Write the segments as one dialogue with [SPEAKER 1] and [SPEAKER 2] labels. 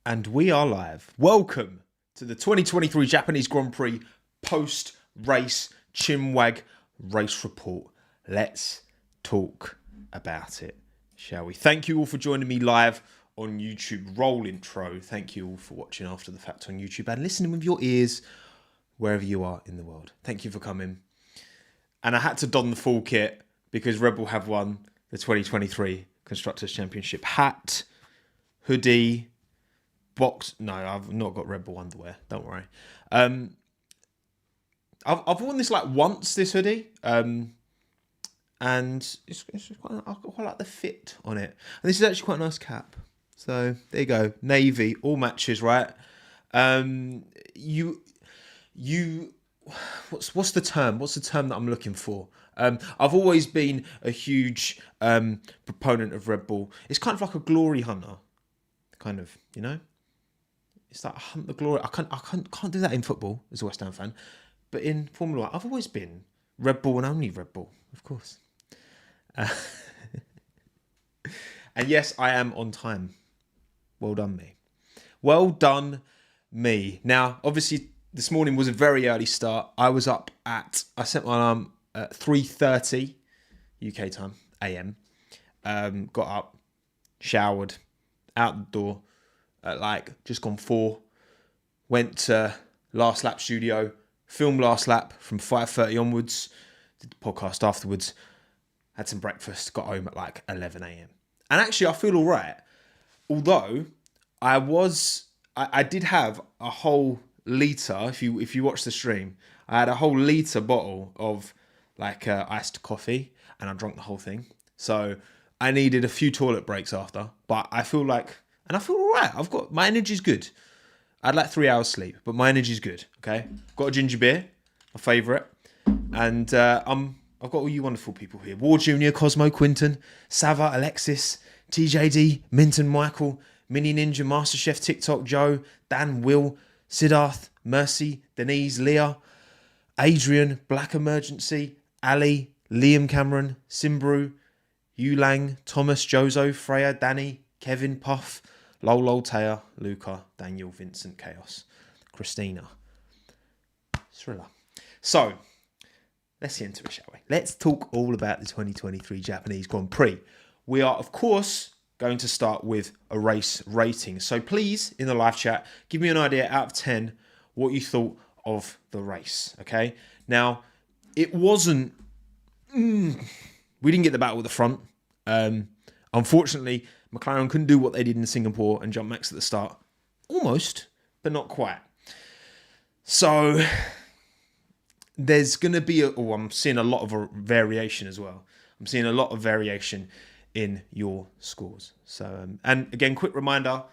[SPEAKER 1] And we are live. Welcome to the 2023 Japanese Grand Prix post-race Chinwag race report. Let's talk about it, shall we? Thank you all for joining me live on YouTube. Roll intro. Thank you all for watching after the fact on YouTube and listening with your ears wherever you are in the world. Thank you for coming. And I had to don the full kit because Red Bull have won the 2023 Constructors' Championship hat, hoodie, box. No, I've not got Red Bull underwear. Don't worry. I've worn this like once, this hoodie, and it's quite, I quite like the fit on it. And this is actually quite a nice cap. So there you go, navy, all matches, right? What's the term? What's the term that I'm looking for? I've always been a huge proponent of Red Bull. It's kind of like a glory hunter, kind of, you know. It's like hunt the glory. I can't do that in football as a West Ham fan, but in Formula 1, I've always been Red Bull and only Red Bull, of course. And yes, I am on time. Well done, me. Well done, me. Now, obviously, this morning was a very early start. I set my alarm at 3:30 UK time, AM. Got up, showered, out the door at like just gone 4. Went to Last Lap studio, filmed Last Lap from 5:30 onwards. Did the podcast afterwards. Had some breakfast. Got home at like 11 AM. And actually, I feel all right. Although I did have a whole litre. If you watch the stream, I had a whole litre bottle of like iced coffee, and I drank the whole thing. So I needed a few toilet breaks after, but I feel all right. My energy's good. I had like 3 hours sleep, but my energy's good. Okay, got a ginger beer, my favourite, and I've got all you wonderful people here: War Junior, Cosmo, Quinton, Sava, Alexis, TJD, Minton, Michael, Mini Ninja, MasterChef, TikTok, Joe, Dan, Will, Siddharth, Mercy, Denise, Leah, Adrian, Black Emergency, Ali, Liam Cameron, Simbrew, Yulang, Thomas, Jozo, Freya, Danny, Kevin, Puff, Lol, Taya, Luca, Daniel, Vincent, Chaos, Christina, Thriller. So, let's get into it, shall we? Let's talk all about the 2023 Japanese Grand Prix. We are, of course, going to start with a race rating. So please, in the live chat, give me an idea out of 10 what you thought of the race, okay? Now, it wasn't... we didn't get the battle at the front. Unfortunately, McLaren couldn't do what they did in Singapore and jump max at the start. Almost, but not quite. So... there's going to be I'm seeing a lot of a variation as well. I'm seeing a lot of variation in your scores. So, and again, quick reminder,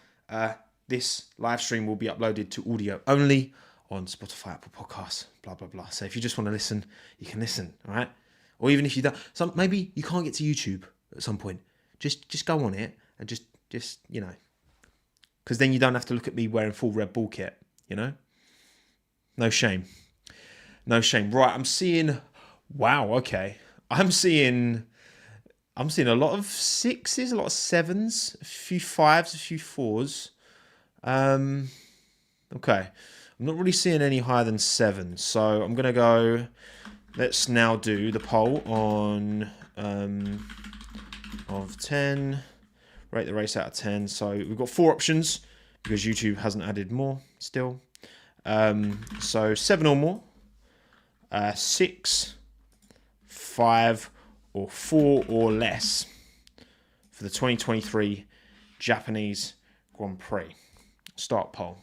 [SPEAKER 1] this live stream will be uploaded to audio only on Spotify, Apple Podcasts, blah, blah, blah. So if you just want to listen, you can listen, all right? Or even if you don't, maybe you can't get to YouTube at some point. Just go on it and just you know, because then you don't have to look at me wearing full Red Bull kit, you know? No shame. No shame. Right, I'm seeing... Wow, okay. I'm seeing a lot of 6s, a lot of 7s, a few 5s, a few 4s. Okay. I'm not really seeing any higher than 7. So I'm going to go... Let's now do the poll on... of 10. Rate the race out of 10. So we've got 4 options because YouTube hasn't added more still. So 7 or more. 6, 5, or 4 or less for the 2023 Japanese Grand Prix. Start poll.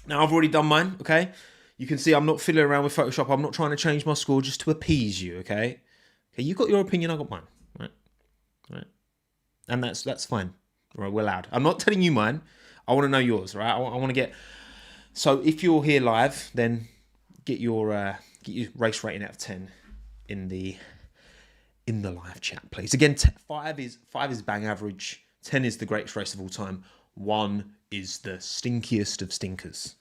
[SPEAKER 1] Now, I've already done mine, okay? You can see I'm not fiddling around with Photoshop. I'm not trying to change my score just to appease you, okay? Okay, you got your opinion, I got mine, right? And that's fine, right? We're allowed. I'm not telling you mine. I want to know yours, right? I want to get... So if you're here live, then get your race rating out of 10 in the live chat, please. Again, 5 is bang average. 10 is the greatest race of all time. 1 is the stinkiest of stinkers.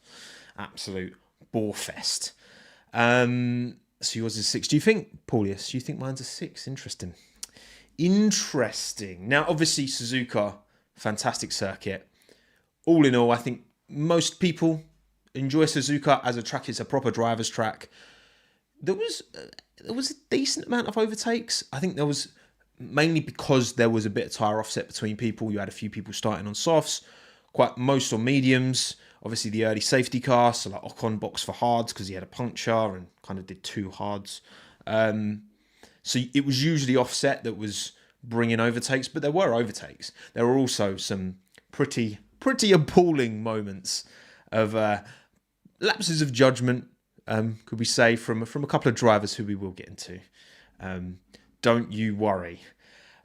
[SPEAKER 1] Absolute bore fest. So yours is 6. Do you think, Paulius, do you think mine's a 6? Interesting. Now, obviously, Suzuka, fantastic circuit. all in all, I think most people enjoy Suzuka as a track. It's a proper driver's track. There was a decent amount of overtakes. I think there was mainly because there was a bit of tyre offset between people. You had a few people starting on softs, quite most on mediums. Obviously, the early safety car, so like Ocon boxed for hards because he had a puncture and kind of did 2 hards. So it was usually offset that was bringing overtakes, but there were overtakes. There were also some pretty appalling moments of lapses of judgment, could we say, from a couple of drivers who we will get into. Don't you worry.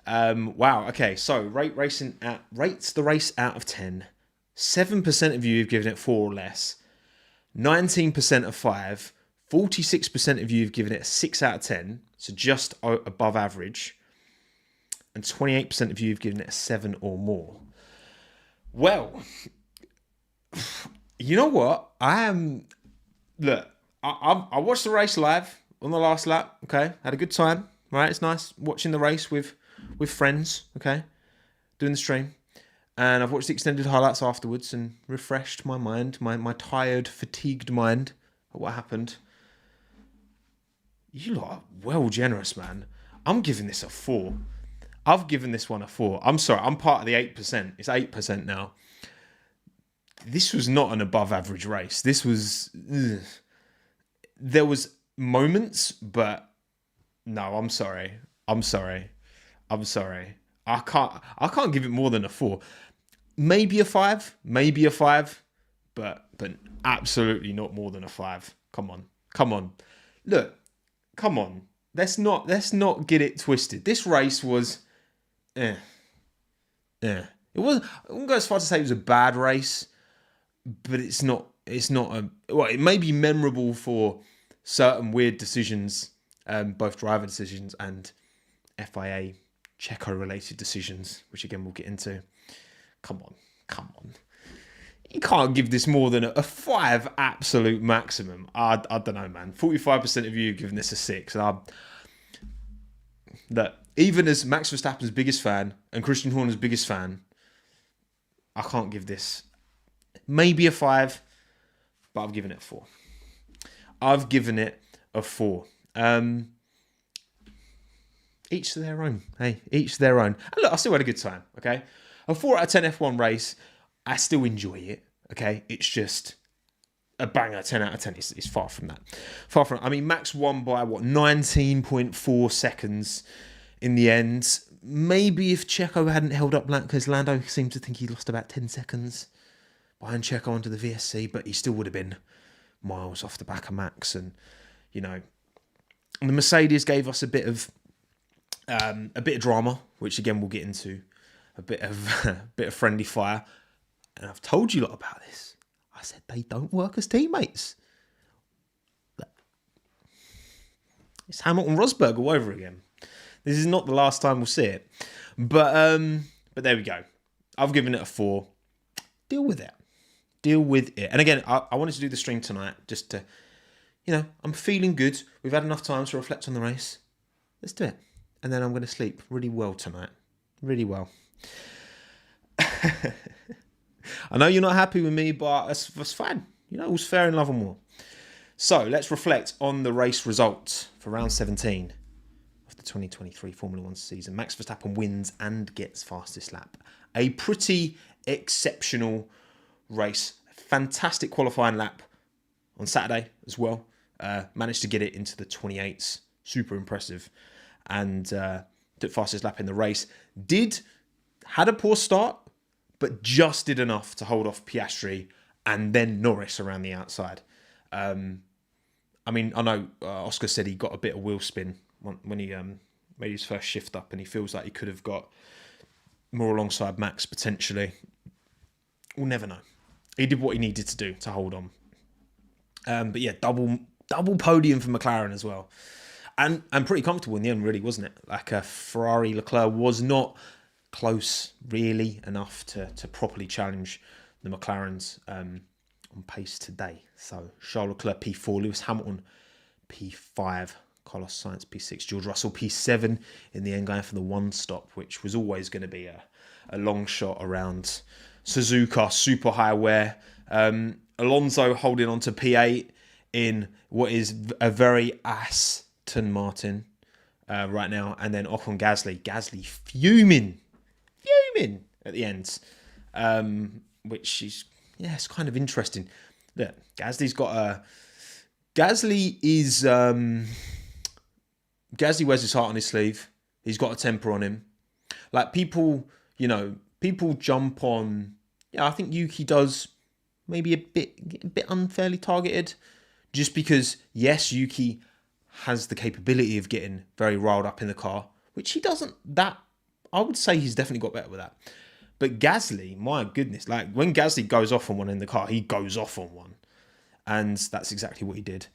[SPEAKER 1] Wow. Okay. So rates the race out of 10. 7% of you have given it 4 or less. 19% of 5. 46% of you have given it a 6 out of 10. So just above average. And 28% of you have given it a 7 or more. Well, you know what? Look, I watched the race live on the last lap. Okay. Had a good time. Right. It's nice watching the race with friends. Okay. Doing the stream. And I've watched the extended highlights afterwards and refreshed my mind, my tired, fatigued mind at what happened. You lot are well generous, man. I'm giving this a 4. I've given this one a 4. I'm sorry, I'm part of the 8%. It's 8% now. This was not an above average race. This was... Ugh. There was moments, but no, I'm sorry. I can't give it more than a 4. Maybe a 5, but absolutely not more than a 5. Come on. Look, come on. Let's not get it twisted. This race was, It was. I wouldn't go as far to say it was a bad race, but it's not a. Well, it may be memorable for certain weird decisions, both driver decisions and FIA Checo related decisions, which again we'll get into. Come on. You can't give this more than a 5 absolute maximum. I don't know, man. 45% of you have given this a 6. That even as Max Verstappen's biggest fan and Christian Horner's biggest fan, I can't give this maybe a 5, but I've given it a 4. I've given it a 4. Each to their own. Hey, each to their own. And look, I still had a good time, okay? A 4 out of 10 F1 race, I still enjoy it, okay? It's just a banger. 10 out of 10 is far from that. I mean, Max won by, 19.4 seconds in the end. Maybe if Checo hadn't held up, because Lando seemed to think he lost about 10 seconds behind Checo onto the VSC, but he still would have been miles off the back of Max. And, the Mercedes gave us a bit of drama, which again we'll get into. A bit of friendly fire. And I've told you a lot about this. I said they don't work as teammates. It's Hamilton Rosberg all over again. This is not the last time we'll see it. But there we go. I've given it a 4. Deal with it. And again, I wanted to do the stream tonight just to, I'm feeling good. We've had enough time to reflect on the race. Let's do it. And then I'm going to sleep really well tonight. Really well. I know you're not happy with me, but that's fine. It was fair in love and war. So let's reflect on the race results for round 17 of the 2023 Formula 1 season. Max Verstappen wins and gets fastest lap. A pretty exceptional race. Fantastic qualifying lap on Saturday as well. Managed to get it into the 28s. Super impressive. And took fastest lap in the race. Had a poor start, but just did enough to hold off Piastri and then Norris around the outside. I know Oscar said he got a bit of wheel spin when he made his first shift up, and he feels like he could have got more alongside Max potentially. We'll never know. He did what he needed to do to hold on. But yeah, double podium for McLaren as well. And pretty comfortable in the end, really, wasn't it? Like Ferrari Leclerc was not close really enough to properly challenge the McLarens on pace today. So Charles Leclerc P4, Lewis Hamilton P5, Carlos Sainz P6, George Russell P7 in the end, going for the one stop, which was always going to be a long shot around Suzuka, super high wear. Alonso holding on to P8 in what is a very Aston Martin right now. And then Ocon Gasly. Gasly fuming at the end. Which is, it's kind of interesting. Look, Gasly's got a... Gasly wears his heart on his sleeve. He's got a temper on him. Like, people jump on... Yeah, I think Yuki does maybe a bit unfairly targeted. Just because, yes, Yuki has the capability of getting very riled up in the car, which he doesn't... I would say he's definitely got better with that. But Gasly, my goodness, like, when Gasly goes off on one in the car, he goes off on one. And that's exactly what he did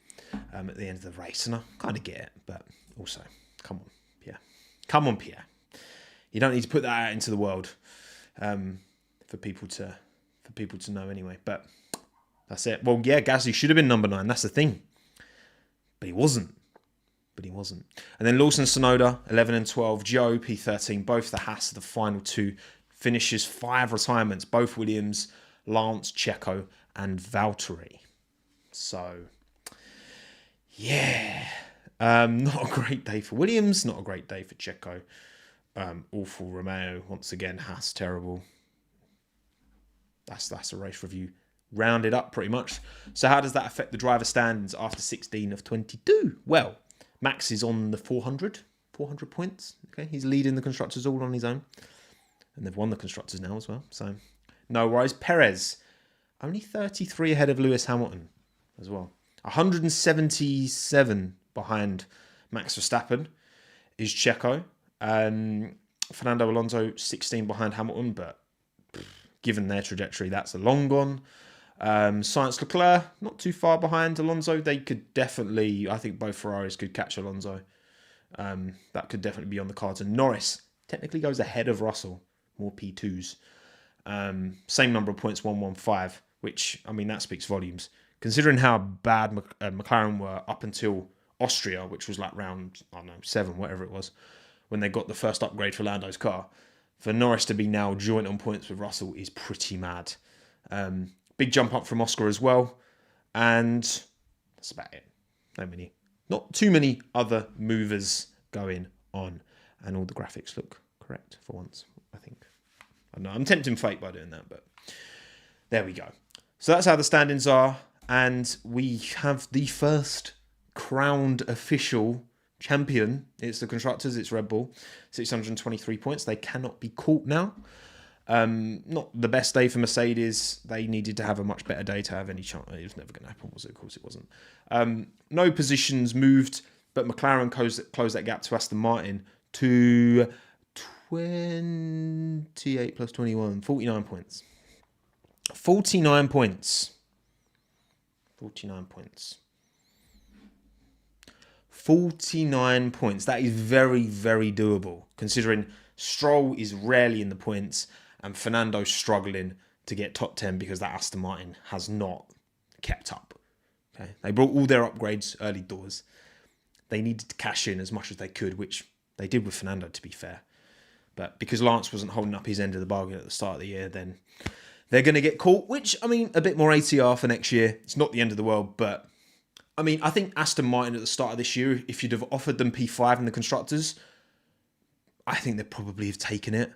[SPEAKER 1] at the end of the race. And I kind of get it, but also, come on, Pierre. Come on, Pierre. You don't need to put that out into the world for people to know anyway. But that's it. Well, yeah, Gasly should have been number 9. That's the thing. But he wasn't. And then Lawson Tsunoda, 11 and 12. Joe, P13. Both the Haas, the final 2 finishes. 5 retirements. Both Williams, Lance, Checo, and Valtteri. So, yeah. Not a great day for Williams. Not a great day for Checo. Awful Romeo. Once again, Haas, terrible. That's a race review. Rounded up pretty much. So how does that affect the driver standings after 16 of 22? Well, Max is on the 400 points. Okay, he's leading the constructors all on his own. And they've won the constructors now as well. So, no worries. Perez, only 33 ahead of Lewis Hamilton as well. 177 behind Max Verstappen is Checo. Fernando Alonso, 16 behind Hamilton, but given their trajectory, that's a long gone. Sainz Leclerc, not too far behind Alonso. They could definitely, I think both Ferraris could catch Alonso. That could definitely be on the cards. And Norris technically goes ahead of Russell, more P2s. Same number of points, 115, which, I mean, that speaks volumes. Considering how bad McLaren were up until Austria, which was like round, 7, whatever it was, when they got the first upgrade for Lando's car, for Norris to be now joint on points with Russell is pretty mad. Big jump up from Oscar as well. And that's about it. Not too many other movers going on. And all the graphics look correct for once, I think. I don't know, I'm tempting fate by doing that, but there we go. So that's how the standings are. And we have the first crowned official champion. It's the constructors, it's Red Bull. 623 points. They cannot be caught now. Not the best day for Mercedes. They needed to have a much better day to have any chance. It was never going to happen, was it? Of course it wasn't. No positions moved, but McLaren closed that gap to Aston Martin to 28 plus 21, 49 points. 49 points. 49 points. 49 points. That is very, very doable, considering Stroll is rarely in the points and Fernando's struggling to get top 10 because that Aston Martin has not kept up. Okay, they brought all their upgrades early doors. They needed to cash in as much as they could, which they did with Fernando, to be fair. But because Lance wasn't holding up his end of the bargain at the start of the year, then they're going to get caught, which, I mean, a bit more ATR for next year. It's not the end of the world, but I mean, I think Aston Martin at the start of this year, if you'd have offered them P5 in the constructors, I think they'd probably have taken it.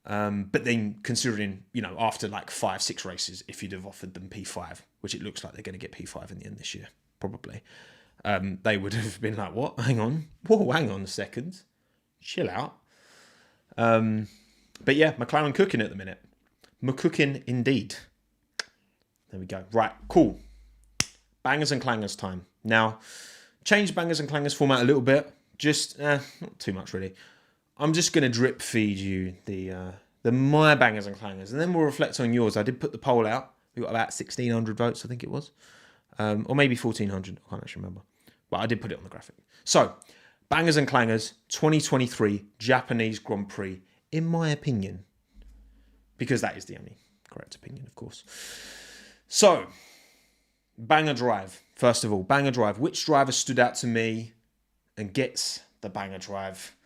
[SPEAKER 1] But then considering, after like 5-6 races, if you'd have offered them P5, which it looks like they're going to get P5 in the end this year, probably, they would have been like, what? Hang on. Whoa, hang on a second. Chill out. But yeah, McLaren cooking at the minute. McCooking indeed. There we go. Right, cool. Bangers and clangers time. Now, change bangers and clangers format a little bit. Just, not too much really. I'm just going to drip feed you the my bangers and clangers, and then we'll reflect on yours. I did put the poll out. We got about 1,600 votes, I think it was. Or maybe 1,400. I can't actually remember. But I did put it on the graphic. So, bangers and clangers, 2023 Japanese Grand Prix, in my opinion. Because that is the only correct opinion, of course. So, banger drive. First of all, banger drive. Which driver stood out to me and gets the banger drive?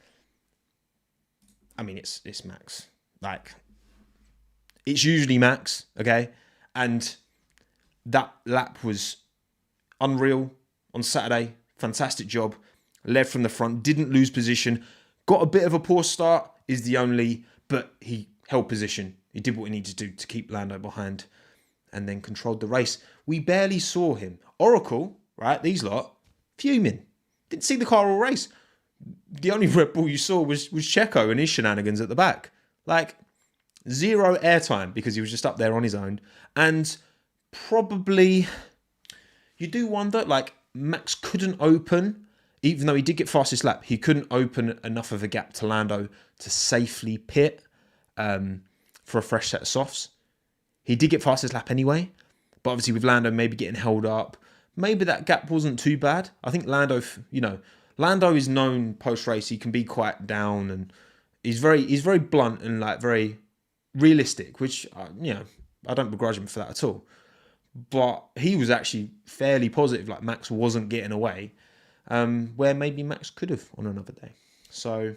[SPEAKER 1] I mean, it's Max. Like, it's usually Max, okay? And that lap was unreal on Saturday. Fantastic job. Led from the front, didn't lose position. Got a bit of a poor start, is the only, but he held position. He did what he needed to do to keep Lando behind and then controlled the race. We barely saw him. Oracle, right, these lot, fuming. Didn't see the car all race. The only Red Bull you saw was Checo and his shenanigans at the back. Like, zero airtime because he was just up there on his own. And probably, you do wonder, like, Max couldn't open, even though he did get fastest lap, he couldn't open enough of a gap to Lando to safely pit for a fresh set of softs. He did get fastest lap anyway, but obviously with Lando maybe getting held up, maybe that gap wasn't too bad. I think Lando, Lando is known post-race, he can be quite down, and he's very blunt and like very realistic, which, I don't begrudge him for that at all. But he was actually fairly positive, like Max wasn't getting away, where maybe Max could have on another day. So,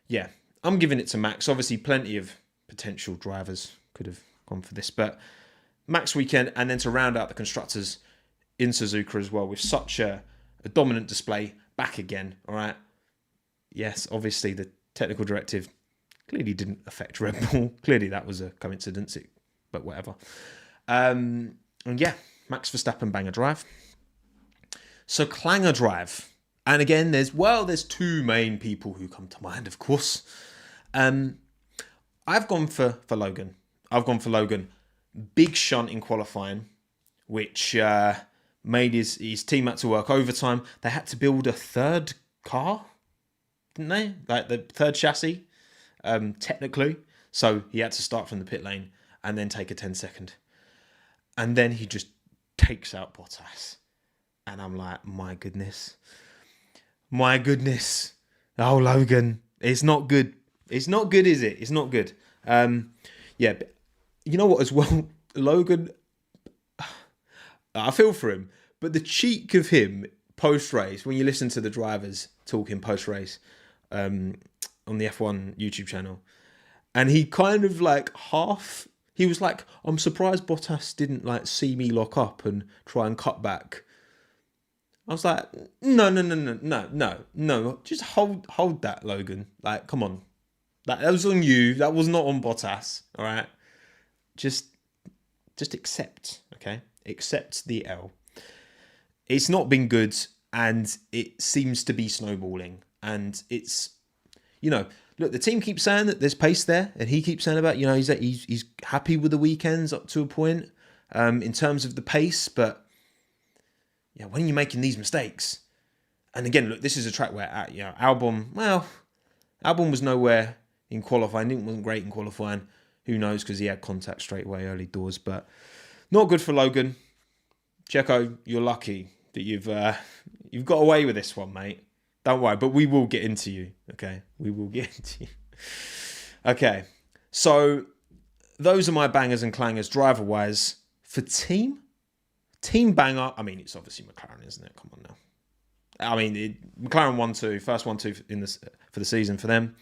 [SPEAKER 1] yeah, I'm giving it to Max. Obviously, plenty of potential drivers could have gone for this, but Max weekend, and then to round out the constructors in Suzuka as well with such a dominant display back again. All right. Yes, obviously the technical directive clearly didn't affect Red Bull. Clearly that was a coincidence, but whatever. And yeah, Max Verstappen banger drive. So clanger drive. And again, there's two main people who come to mind, of course. I've gone for Logan. Big shunt in qualifying, which made his team had to work overtime. They had to build a third car, didn't they? Like the third chassis, technically. So he had to start from the pit lane and then take a 10-second. And then he just takes out Bottas. And I'm like, my goodness. Oh, Logan. It's not good. It's not good, is it? It's not good. Yeah, but you know what as well? Logan, I feel for him. But the cheek of him post-race, when you listen to the drivers talking post-race on the F1 YouTube channel, and he kind of like he was like, I'm surprised Bottas didn't like see me lock up and try and cut back. I was like, no. Just hold that, Logan. Like, come on. That was on you. That was not on Bottas. All right. Just accept, okay? Accept the L. It's not been good, and it seems to be snowballing. And it's, look, the team keeps saying that there's pace there, and he keeps saying about, he's happy with the weekends up to a point in terms of the pace, but yeah, when you're making these mistakes, and again, look, this is a track where Albon was nowhere in qualifying. Wasn't great in qualifying. Who knows? Because he had contact straight away early doors, but not good for Logan. Checo, you're lucky that you've got away with this one, mate. Don't worry, but we will get into you. Okay, we will get into you. Okay, so those are my bangers and clangers driver-wise. For team banger. I mean, it's obviously McLaren, isn't it? Come on now. I mean, McLaren 1-2, first 1-2 for the season for them.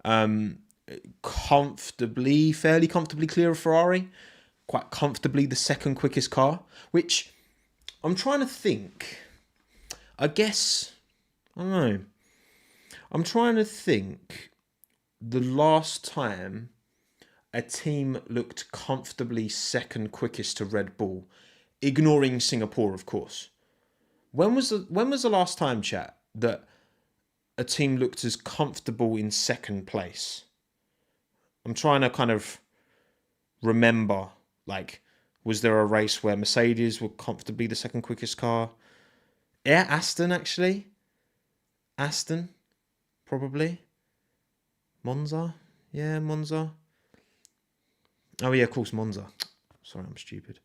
[SPEAKER 1] Fairly comfortably clear of Ferrari. Quite comfortably the second quickest car, which I'm trying to think. I guess, I don't know. I'm trying to think the last time a team looked comfortably second quickest to Red Bull, ignoring Singapore, of course. When was the last time, chat, that a team looked as comfortable in second place? I'm trying to kind of remember, like, was there a race where Mercedes were comfortably the second quickest car? Yeah, Aston, actually. Aston, probably. Monza? Yeah, Monza. Oh, yeah, of course, Monza. Sorry, I'm stupid.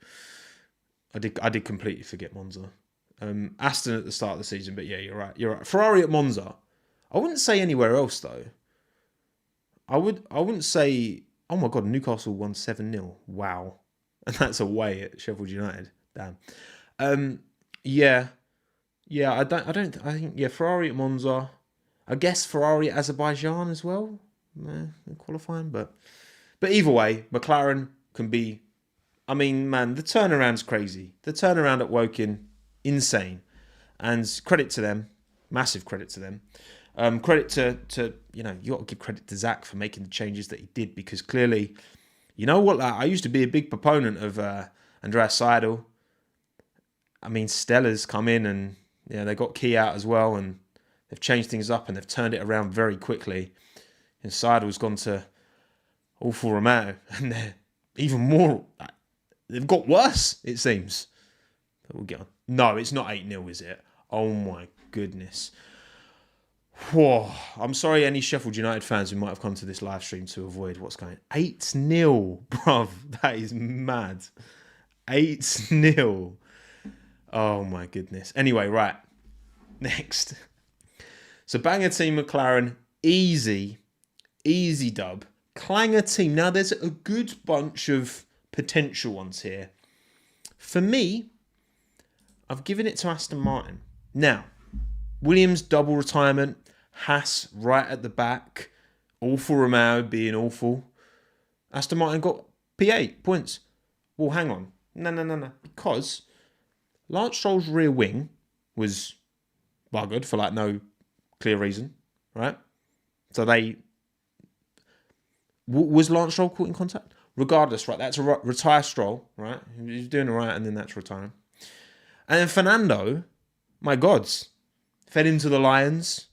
[SPEAKER 1] I did completely forget Monza. Aston at the start of the season, but yeah, you're right. Ferrari at Monza. I wouldn't say anywhere else, though. I wouldn't say, oh my God, Newcastle won 7-0. Wow. And that's away at Sheffield United. Damn. Yeah, I think Ferrari at Monza. I guess Ferrari at Azerbaijan as well. In qualifying, but But either way, McLaren can be... I mean, man, the turnaround's crazy. The turnaround at Woking, insane. And credit to them. Massive credit to them. Credit to you got to give credit to Zach for making the changes that he did, because clearly, you know what, I used to be a big proponent of Andreas Seidel. I mean, Stella's come in and they got Key out as well, and they've changed things up and they've turned it around very quickly. And Seidel's gone to Alfa Romeo, and they're even more... They've got worse, it seems. But we'll get on. No, it's not 8-0, is it? Oh my goodness. Whoa. I'm sorry any Sheffield United fans who might have come to this live stream to avoid what's going on. 8-0, bruv. That is mad. 8-0. Oh my goodness. Anyway, right. Next. So Banger Team McLaren, easy dub. Clanger Team. Now there's a good bunch of potential ones here. For me, I've given it to Aston Martin. Now, Williams double retirement, Haas right at the back, Alfa Romeo being awful. Aston Martin got P8 points. Well, hang on. No. Because Lance Stroll's rear wing was buggered for no clear reason, right? So was Lance Stroll caught in contact? Regardless, right, that's a retire Stroll, right? He's doing all right, and then that's retiring. And then Fernando, my gods, fed into the Lions.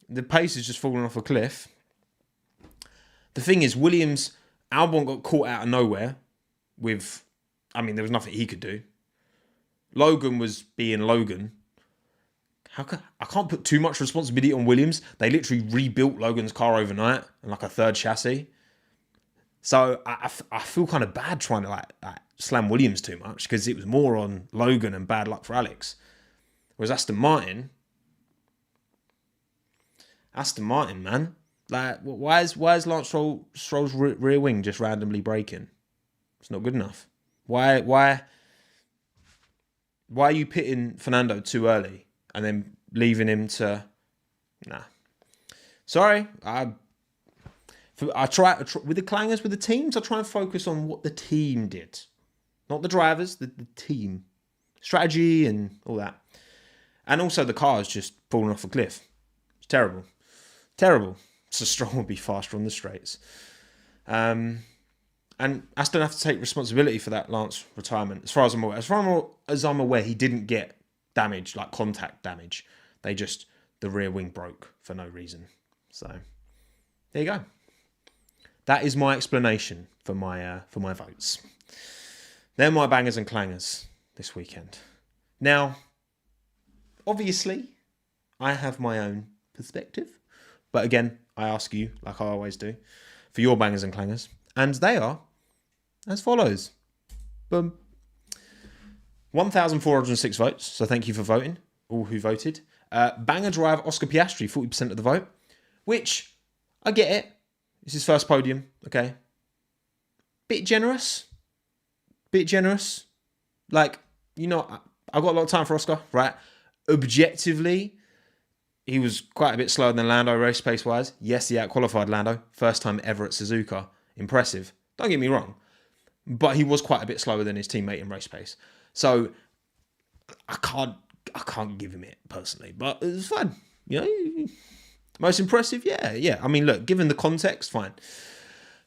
[SPEAKER 1] The pace is just falling off a cliff. The thing is, Albon got caught out of nowhere with, there was nothing he could do. Logan was being Logan. I can't put too much responsibility on Williams. They literally rebuilt Logan's car overnight and a third chassis. So I feel kind of bad trying to slam Williams too much, because it was more on Logan and bad luck for Alex. Whereas Aston Martin, man, why is Lance Stroll's rear wing just randomly breaking? It's not good enough. Why are you pitting Fernando too early and then leaving him to... Nah. Sorry, I try with the clangers, with the teams, I try and focus on what the team did. Not the drivers, the team. Strategy and all that. And also the car's just falling off a cliff. It's terrible. Terrible. So Stroll will be faster on the straights. And Aston have to take responsibility for that Lance retirement. As far as I'm aware, he didn't get damage, contact damage. The rear wing broke for no reason. So there you go. That is my explanation for my votes. They're my bangers and clangers this weekend. Now, obviously, I have my own perspective. But again, I ask you, like I always do, for your bangers and clangers. And they are as follows. Boom. 1,406 votes. So thank you for voting, all who voted. Banger drive Oscar Piastri, 40% of the vote. Which, I get it. It's his first podium, okay. Bit generous. I've got a lot of time for Oscar, right? Objectively, he was quite a bit slower than Lando race pace-wise. Yes, he out-qualified Lando. First time ever at Suzuka. Impressive. Don't get me wrong. But he was quite a bit slower than his teammate in race pace. So, I can't give him it, personally. But it was fun. Most impressive? Yeah. Look, given the context, fine.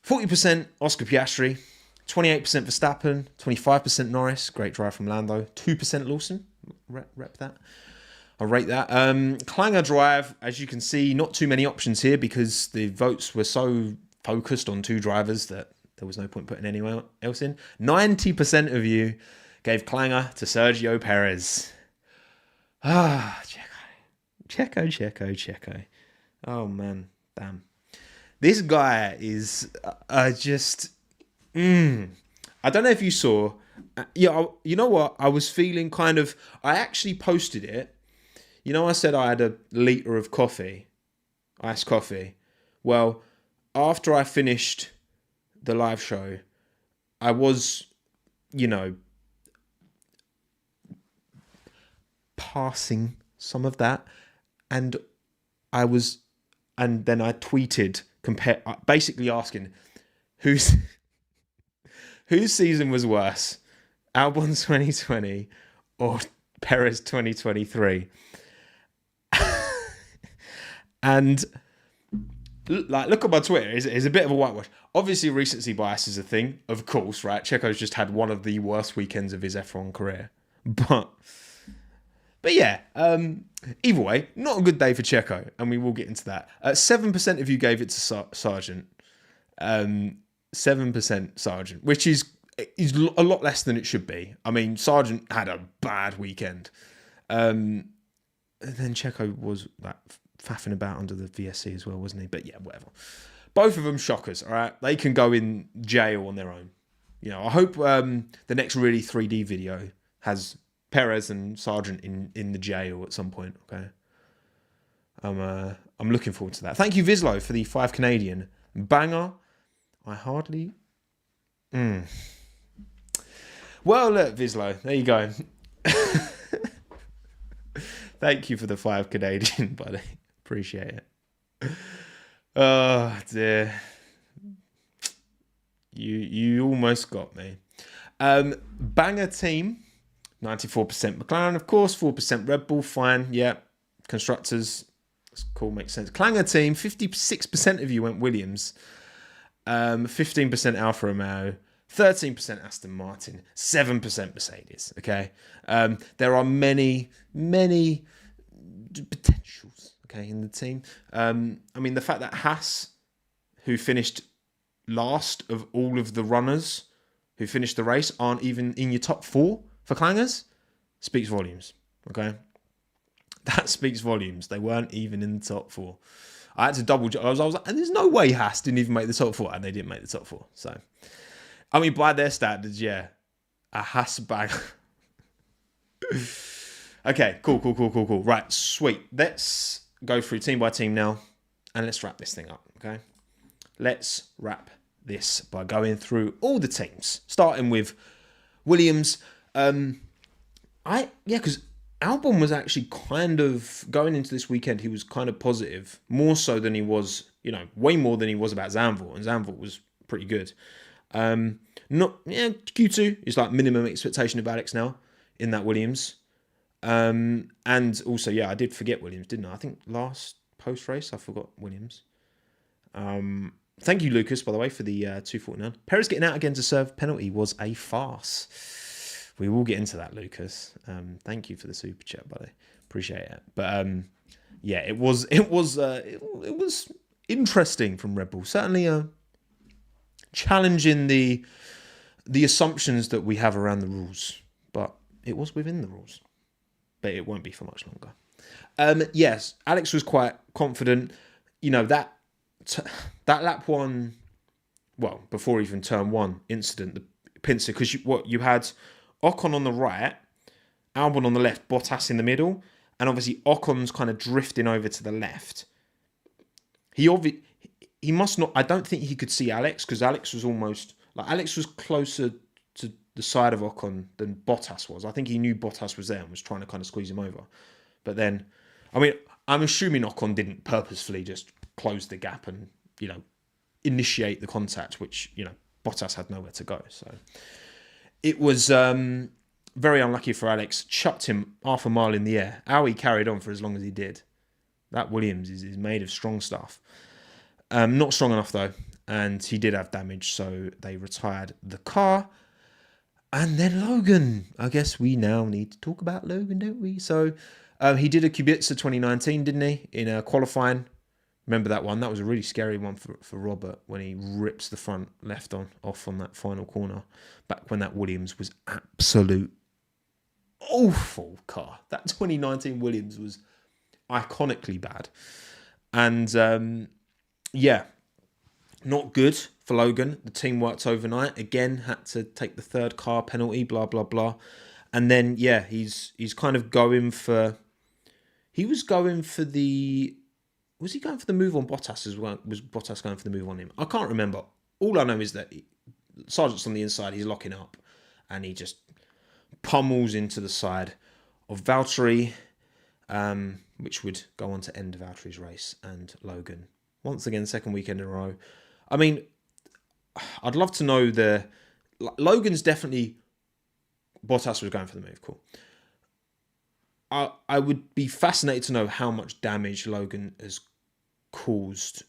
[SPEAKER 1] 40% Oscar Piastri, 28% Verstappen, 25% Norris, great drive from Lando, 2% Lawson, rep that. I rate that. Clanger drive, as you can see, not too many options here because the votes were so focused on two drivers that there was no point putting anyone else in. 90% of you gave Clanger to Sergio Perez. Checo. Oh, man. Damn. This guy is just... I don't know if you saw... you know what? I was feeling kind of... I actually posted it. I said I had a litre of coffee. Iced coffee. Well, after I finished the live show, I was, passing some of that. And then I tweeted, basically asking, whose whose season was worse, Albon 2020 or Perez 2023? And look at my Twitter. It's a bit of a whitewash. Obviously, recency bias is a thing, of course, right? Checo's just had one of the worst weekends of his F1 career, but yeah. Either way, not a good day for Checo, and we will get into that. 7% of you gave it to Sargent. 7% Sargent, which is a lot less than it should be. I mean, Sargent had a bad weekend. And then Checo was like faffing about under the VSC as well, wasn't he? But yeah, whatever. Both of them shockers, all right? They can go in jail on their own. You know, I hope the next really 3D video has Perez and Sargent in the jail at some point, okay? I'm looking forward to that. Thank you, Vislo, for the 5 Canadian. Banger. I hardly... Well, look, Vislo, there you go. Thank you for the 5 Canadian, buddy. Appreciate it. Oh, dear. You almost got me. Banger team. 94% McLaren, of course. 4% Red Bull, fine. Yeah. Constructors, that's cool, makes sense. Clanger team, 56% of you went Williams. 15% Alfa Romeo. 13% Aston Martin. 7% Mercedes. Okay. There are many potentials, okay, in the team. I mean, the fact that Haas, who finished last of all of the runners who finished the race, aren't even in your top 4 for Clangers, speaks volumes, okay? That speaks volumes. They weren't even in the top 4. I had to double check. I was like, and there's no way Haas didn't even make the top 4, and they didn't make the top 4. So, I mean, by their standards, yeah, a Haas bag. Okay, cool. Right, sweet. Let's go through team by team now, and let's wrap this thing up, okay? Let's wrap this by going through all the teams, starting with Williams. Because Albon was actually kind of, going into this weekend, he was kind of positive, more so than he was, way more than he was about Zandvoort, and Zandvoort was pretty good. Q2 is like minimum expectation of Alex now in that Williams. And also, I did forget Williams, didn't I? I think last post-race, I forgot Williams. Thank you, Lucas, by the way, for the 249. Perez getting out again to serve penalty was a farce. We will get into that, Lucas. Thank you for the super chat, buddy. Appreciate it. But it was interesting from Red Bull. Certainly challenging the assumptions that we have around the rules, but it was within the rules. But it won't be for much longer. Yes, Alex was quite confident. That lap 1, well, before even turn 1 incident, the pincer, because you had Ocon on the right, Albon on the left, Bottas in the middle, and obviously Ocon's kind of drifting over to the left. He must not. I don't think he could see Alex, because Alex was closer to the side of Ocon than Bottas was. I think he knew Bottas was there and was trying to kind of squeeze him over. But then, I mean, I'm assuming Ocon didn't purposefully just close the gap and, initiate the contact, which, Bottas had nowhere to go. So it was very unlucky for Alex. Chucked him half a mile in the air. How he carried on for as long as he did. That Williams is made of strong stuff. Not strong enough, though. And he did have damage, so they retired the car. And then Logan. I guess we now need to talk about Logan, don't we? So he did a Kubica 2019, didn't he? In qualifying. Remember that one? That was a really scary one for Robert when he rips the front left off on that final corner. Back when that Williams was absolute awful car. That 2019 Williams was iconically bad. And not good for Logan. The team worked overnight. Again, had to take the third car penalty, blah, blah, blah. And then, he's kind of going for... He was going for the... Was he going for the move on Bottas as well? Was Bottas going for the move on him? I can't remember. All I know is that Sargent's on the inside. He's locking up. And he just pummels into the side of Valtteri, which would go on to end Valtteri's race. And Logan, once again, second weekend in a row. I mean, I'd love to know Logan's definitely, Bottas was going for the move, cool. I would be fascinated to know how much damage Logan has caused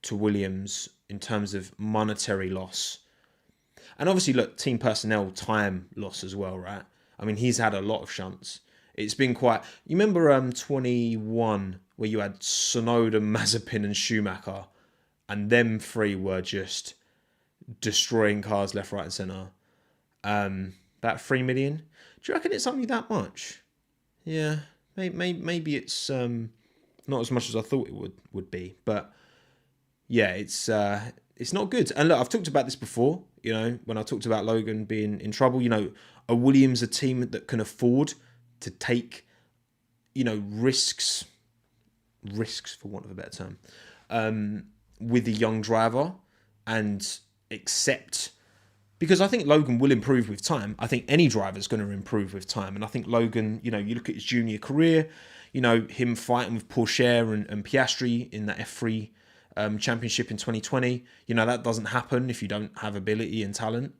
[SPEAKER 1] to Williams in terms of monetary loss. And obviously, look, team personnel time loss as well, right? I mean, he's had a lot of shunts. It's been quite... You remember 21, where you had Tsunoda, Mazepin and Schumacher, and them three were just destroying cars left, right and centre. About 3 million. Do you reckon it's only that much? Yeah, maybe it's not as much as I thought it would be, but yeah, it's not good. And look, I've talked about this before. You know, when I talked about Logan being in trouble, you know, are Williams a team that can afford to take, you know, risks for want of a better term, with a young driver and accept? Because I think Logan will improve with time. I think any driver's going to improve with time. And I think Logan, you know, you look at his junior career, you know, him fighting with Pourchaire and Piastri in that F3 championship in 2020. You know, that doesn't happen if you don't have ability and talent.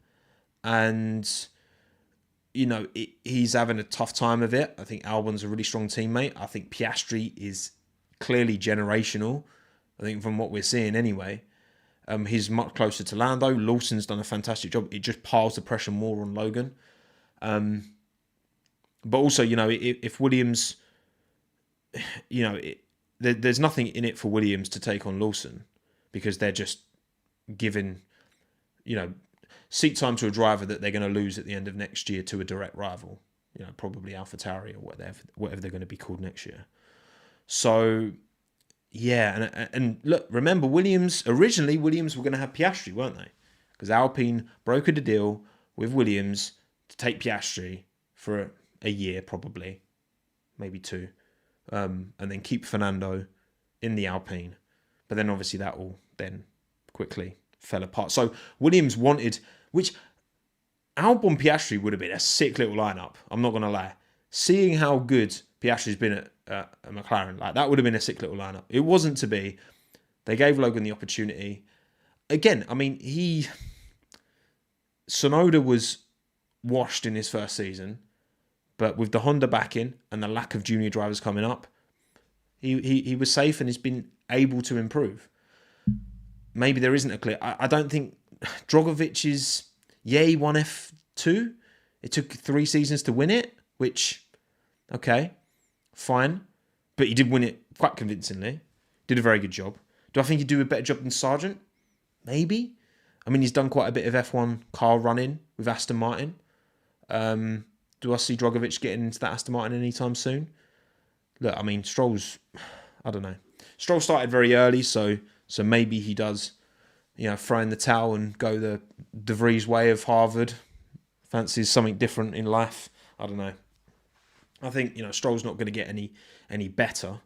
[SPEAKER 1] And, you know, he's having a tough time of it. I think Albon's a really strong teammate. I think Piastri is clearly generational. I think from what we're seeing anyway. He's much closer to Lando. Lawson's done a fantastic job. It just piles the pressure more on Logan. But also, you know, if Williams, you know, there's nothing in it for Williams to take on Lawson because they're just giving, you know, seat time to a driver that they're going to lose at the end of next year to a direct rival. You know, probably AlphaTauri or whatever they're going to be called next year. So... yeah, and look, remember, originally Williams were going to have Piastri, weren't they? Because Alpine brokered a deal with Williams to take Piastri for a year, probably, maybe two, and then keep Fernando in the Alpine. But then obviously that all then quickly fell apart. So Williams wanted, which Albon Piastri would have been a sick little lineup, I'm not going to lie. Seeing how good Piastri's been at McLaren, like that would have been a sick little lineup. It wasn't to be. They gave Logan the opportunity. Again, I mean, Tsunoda was washed in his first season, but with the Honda backing and the lack of junior drivers coming up, he was safe and has been able to improve. Maybe there isn't a clear... I don't think Drogovic is... yeah, he won F2. It took 3 seasons to win it, which... okay, fine. But he did win it quite convincingly. Did a very good job. Do I think he'd do a better job than Sargent? Maybe. I mean, he's done quite a bit of F1 car running with Aston Martin. Do I see Drogovic getting into that Aston Martin anytime soon? Look, I mean, Stroll's... I don't know. Stroll started very early, so maybe he does, you know, throw in the towel and go the De Vries way of Harvard. Fancies something different in life. I don't know. I think, you know, Stroll's not going to get any better.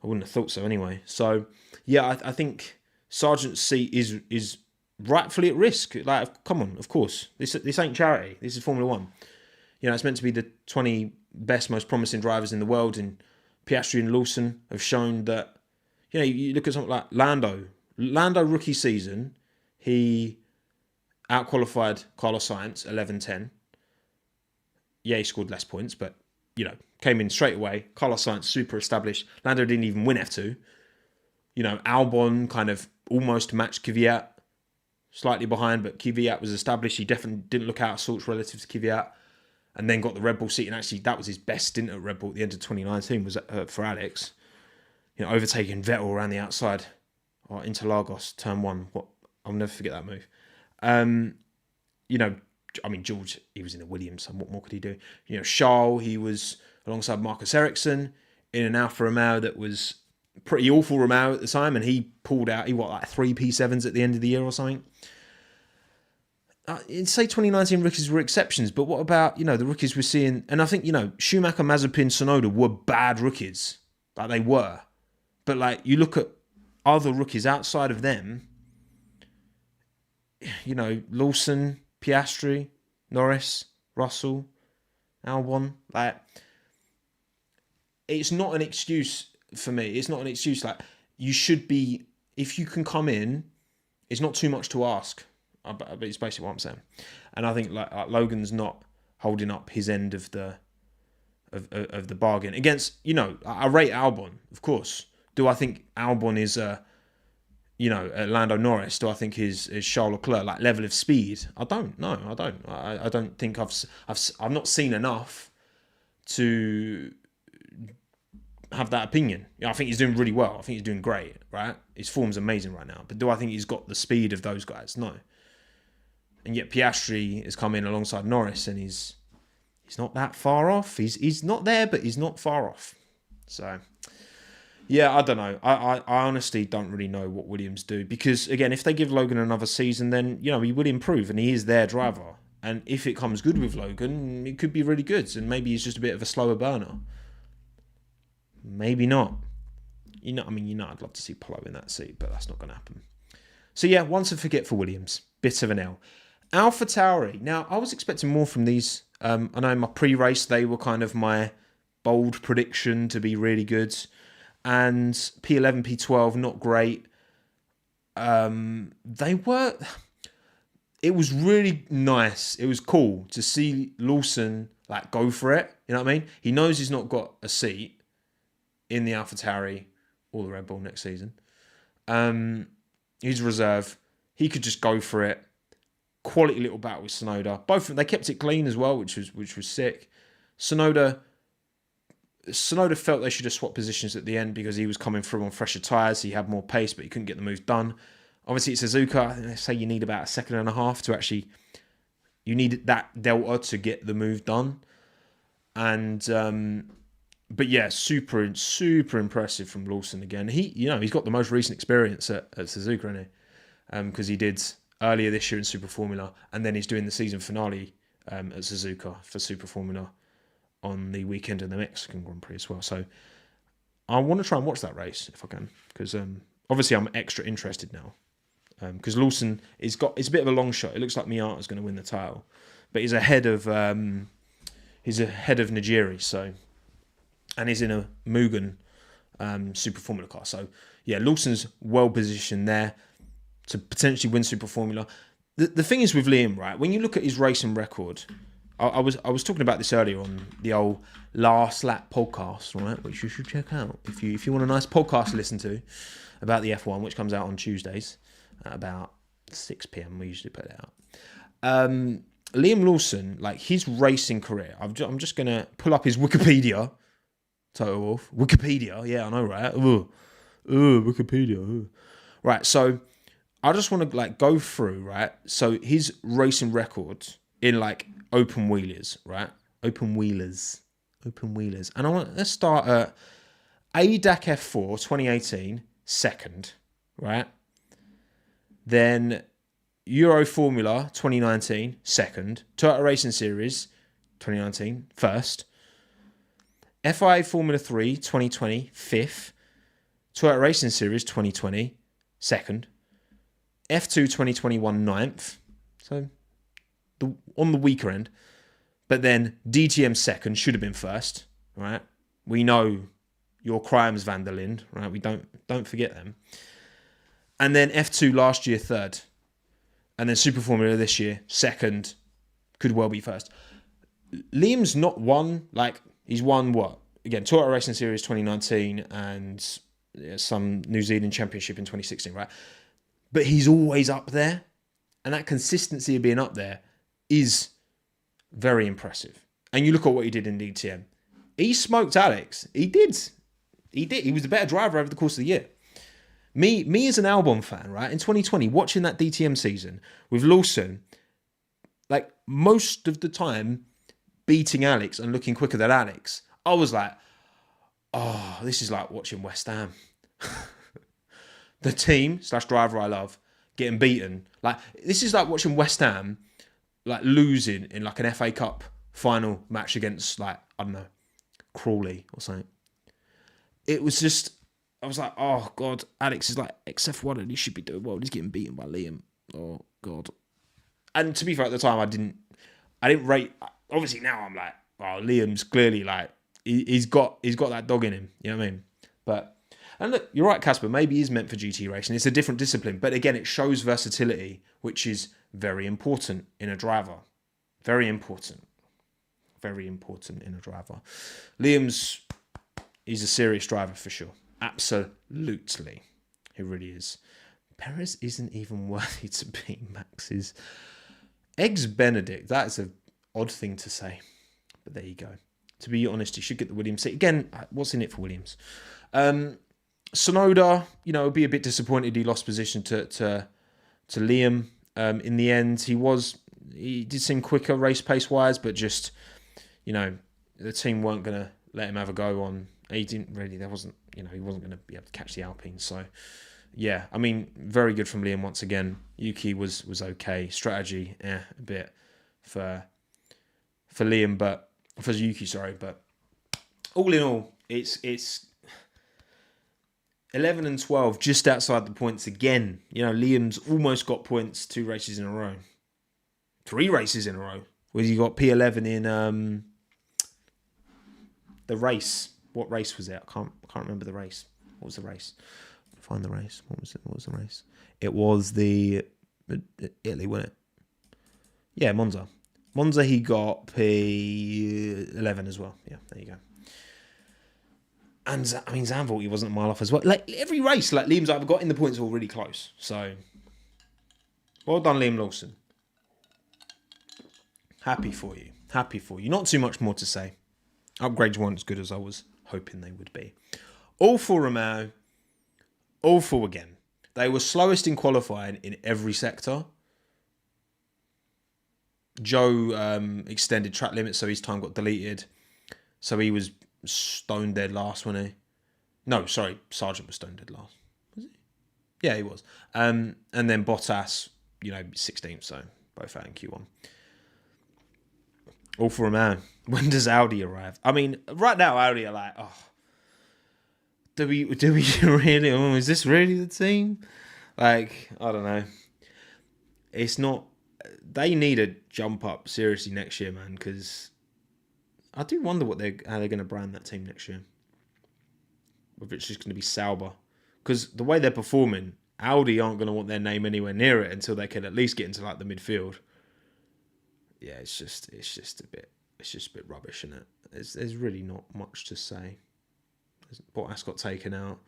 [SPEAKER 1] I wouldn't have thought so anyway. So, yeah, I think Sargent's seat is rightfully at risk. Like, come on, of course. This ain't charity. This is Formula One. You know, it's meant to be the 20 best, most promising drivers in the world, and Piastri and Lawson have shown that, you know, you look at something like Lando rookie season, he outqualified Carlos Sainz 11-10. Yeah, he scored less points, but, you know, came in straight away. Carlos Sainz, super established. Lando didn't even win F2. You know, Albon kind of almost matched Kvyat, slightly behind, but Kvyat was established. He definitely didn't look out of sorts relative to Kvyat. And then got the Red Bull seat, and actually that was his best stint at Red Bull at the end of 2019, was for Alex. You know, overtaking Vettel around the outside, or Interlagos, turn 1. I'll never forget that move. You know, I mean, George, he was in the Williams, so what more could he do? You know, Charles, he was alongside Marcus Ericsson in an Alfa Romeo that was pretty awful Romeo at the time, and he pulled out, like 3 P7s at the end of the year or something. Say 2019 rookies were exceptions, but what about, you know, the rookies we're seeing? And I think, you know, Schumacher, Mazepin, Tsunoda were bad rookies. Like, they were. But, like, you look at other rookies outside of them, you know, Lawson, Piastri, Norris, Russell, Albon. Like, it's not an excuse for me. It's not an excuse. Like, you should be, if you can come in, it's not too much to ask. But it's basically what I'm saying. And I think like Logan's not holding up his end of the bargain against, I rate Albon, of course. Do I think Albon is Lando Norris? Do I think is Charles Leclerc, like level of speed? I don't. No, I don't. I don't think I've not seen enough to have that opinion. I think he's doing really well. I think he's doing great, right? His form's amazing right now. But do I think he's got the speed of those guys? No. And yet Piastri has come in alongside Norris, and he's not that far off. He's not there, but he's not far off. So, yeah, I don't know. I honestly don't really know what Williams do, because, again, if they give Logan another season, then, he will improve, and he is their driver. And if it comes good with Logan, it could be really good, and maybe he's just a bit of a slower burner. Maybe not. I'd love to see Polo in that seat, but that's not going to happen. So, yeah, once and forget for Williams. Bit of an L. AlphaTauri. Now, I was expecting more from these. I know in my pre-race, they were kind of my bold prediction to be really good. And P11, P12, not great. It was really nice. It was cool to see Lawson go for it. You know what I mean? He knows he's not got a seat in the AlphaTauri or the Red Bull next season. He's a reserve. He could just go for it. Quality little battle with Tsunoda. Both of them, they kept it clean as well, which was sick. Tsunoda felt they should have swapped positions at the end because he was coming through on fresher tyres. He had more pace, but he couldn't get the move done. Obviously, it's Suzuka. I think they say you need about a second and a half to actually... You need that delta to get the move done. And... But yeah, super impressive from Lawson again. He's got the most recent experience at Suzuka, hasn't he? Because he did earlier this year in Super Formula, and then he's doing the season finale at Suzuka for Super Formula on the weekend of the Mexican Grand Prix as well. So I want to try and watch that race if I can, because obviously I'm extra interested now. Because Lawson it's a bit of a long shot. It looks like Miata's going to win the title, but he's ahead of Nigiri, so. And he's in a Mugen Super Formula car. So, yeah, Lawson's well positioned there to potentially win Super Formula. The thing is with Liam, right, when you look at his racing record, I was talking about this earlier on the old Last Lap podcast, right, which you should check out if you want a nice podcast to listen to about the F1, which comes out on Tuesdays at about 6 p.m. We usually put it out. Liam Lawson, his racing career, I'm just going to pull up his Wikipedia. Total Wolf. Wikipedia. Yeah, I know, right? Wikipedia. Right, so I just want to go through, right? So his racing record in open wheelers, right? Open wheelers. And let's start at ADAC F4 2018, second, right? Then Euro Formula 2019, second. Toyota Racing Series 2019, first. FIA Formula 3 2020, 5th. Toyota Racing Series 2020, 2nd. F2 2021, 9th. So, on the weaker end. But then DTM 2nd, should have been 1st, right? We know your crimes, Van der Linde, right? We don't forget them. And then F2 last year, 3rd. And then Super Formula this year, 2nd. Could well be 1st. Liam's not won, he's won what? Again, Toyota Racing Series 2019 and some New Zealand Championship in 2016, right? But he's always up there. And that consistency of being up there is very impressive. And you look at what he did in DTM. He smoked Alex. He did. He was the better driver over the course of the year. Me as an Albon fan, right? In 2020, watching that DTM season with Lawson, most of the time, beating Alex and looking quicker than Alex, I was like, oh, this is like watching West Ham. The team / driver I love getting beaten. This is like watching West Ham losing in an FA Cup final match against I don't know, Crawley or something. It was just, I was like, oh God, Alex is XF1 and he should be doing well. He's getting beaten by Liam. Oh God. And to be fair, at the time, I didn't rate. Obviously now I'm like, oh, Liam's clearly he's got that dog in him. You know what I mean? And look, you're right, Casper. Maybe he's meant for GT racing. It's a different discipline, but again, it shows versatility, which is very important in a driver. Very important. Very important in a driver. Liam's, he's a serious driver for sure. Absolutely. He really is. Perez isn't even worthy to be Max's eggs Benedict. That is an odd thing to say. But there you go. To be honest, he should get the Williams seat. Again, what's in it for Williams? Sonoda, would be a bit disappointed he lost position to Liam. In the end, he did seem quicker race pace wise, but just, the team weren't going to let him have a go on. He didn't really, he wasn't going to be able to catch the Alpine. So, yeah, I mean, very good from Liam once again. Yuki was okay. Strategy, a bit for Liam, but for Yuki, sorry. But all in all, it's 11 and 12, just outside the points again. Liam's almost got points 2 races in a row. 3 races in a row. Where he got P11 in the race. What race was it? I can't remember the race. What was the race? Find the race. What was it? What was the race? It was the Italy, wasn't it? Yeah, Monza. Monza, he got P11 as well. Yeah, there you go. And Zandvoort, he wasn't a mile off as well. Like every race, Liam's either got in the points or really close. So, well done, Liam Lawson. Happy for you. Happy for you. Not too much more to say. Upgrades weren't as good as I was hoping they would be. Alfa Romeo, awful again. They were slowest in qualifying in every sector. Joe extended track limits, so his time got deleted. So he was stone dead last, wasn't he? No, sorry, Sargent was stone dead last. Was he? Yeah, he was. And then Bottas, 16th, so both out in Q1. Alfa Romeo. When does Audi arrive? I mean, right now Audi are like, do we really? Oh, is this really the team? Like, I don't know. It's not. They need a jump up seriously next year, man. Because I do wonder how they're going to brand that team next year. Whether it's just going to be Sauber, because the way they're performing, Audi aren't going to want their name anywhere near it until they can at least get into the midfield. Yeah, it's just a bit rubbish, isn't it? There's really not much to say. Bottas got taken out.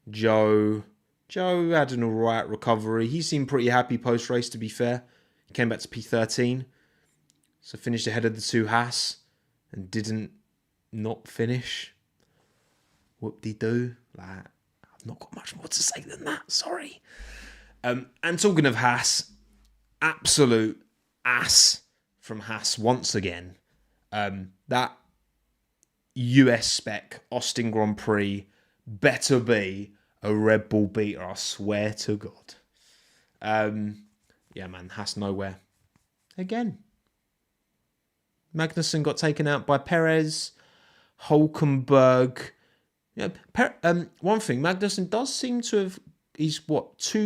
[SPEAKER 1] Joe had an alright recovery. He seemed pretty happy post race, to be fair. He came back to P13, so finished ahead of the 2 Haas and didn't not finish. Whoop-de-doo. I've not got much more to say than that. Sorry. And talking of Haas, absolute ass from Haas once again. That US spec Austin Grand Prix better be a Red Bull beater, I swear to God. Yeah, man, Haas nowhere. Again. Magnussen got taken out by Perez. Hulkenberg. One thing, Magnussen does seem to have... He's, 2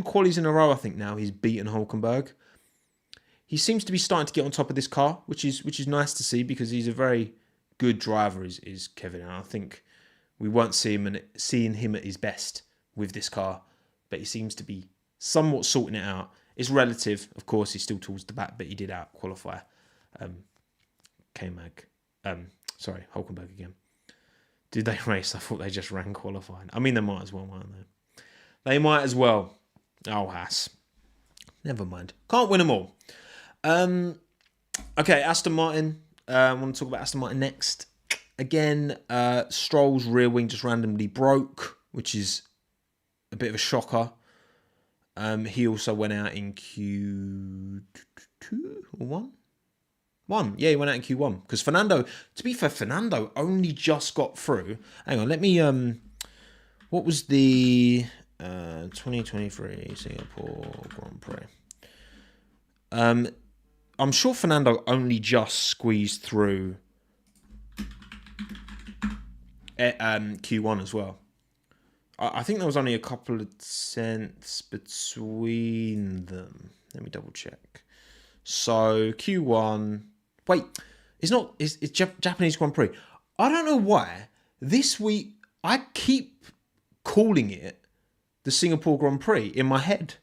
[SPEAKER 1] qualies in a row, I think, now. He's beaten Hulkenberg. He seems to be starting to get on top of this car, which is nice to see because he's a very good driver, is Kevin. And I think we won't seeing him at his best with this car, but he seems to be somewhat sorting it out. It's relative, of course. He's still towards the back, but he did out qualify Hulkenberg again. Did they race? I thought they just ran qualifying. I mean, they might as well, mightn't they? They might as well. Oh, Haas. Never mind. Can't win them all. Okay, Aston Martin. I want to talk about Aston Martin next. Again, Stroll's rear wing just randomly broke, which is a bit of a shocker. He also went out in Q2 or 1? 1. Yeah, he went out in Q1. Because Fernando, to be fair, Fernando only just got through. Hang on, let me... what was the 2023 Singapore Grand Prix? I'm sure Fernando only just squeezed through Q1 as well. I think there was only a couple of cents between them. Let me double check. So Q1. Wait, it's Japanese Grand Prix. I don't know why this week I keep calling it the Singapore Grand Prix in my head.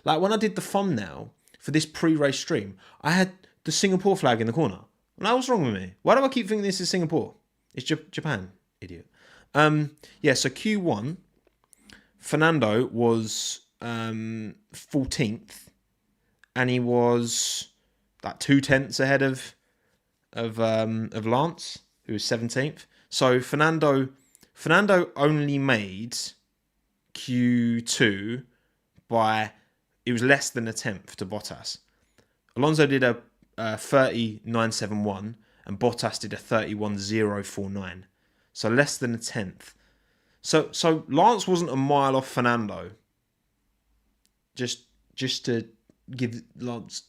[SPEAKER 1] Like when I did the thumbnail for this pre-race stream, I had the Singapore flag in the corner. Now, what's wrong with me? Why do I keep thinking this is Singapore? It's Japan, idiot. So Q1, Fernando was 14th, and he was like 2/10 ahead of Lance, who was 17th. So Fernando only made Q2 by, it was less than a tenth to Bottas. Alonso did a 39.71 and Bottas did a 31.049. So less than a tenth. So Lance wasn't a mile off Fernando. Just to give Lance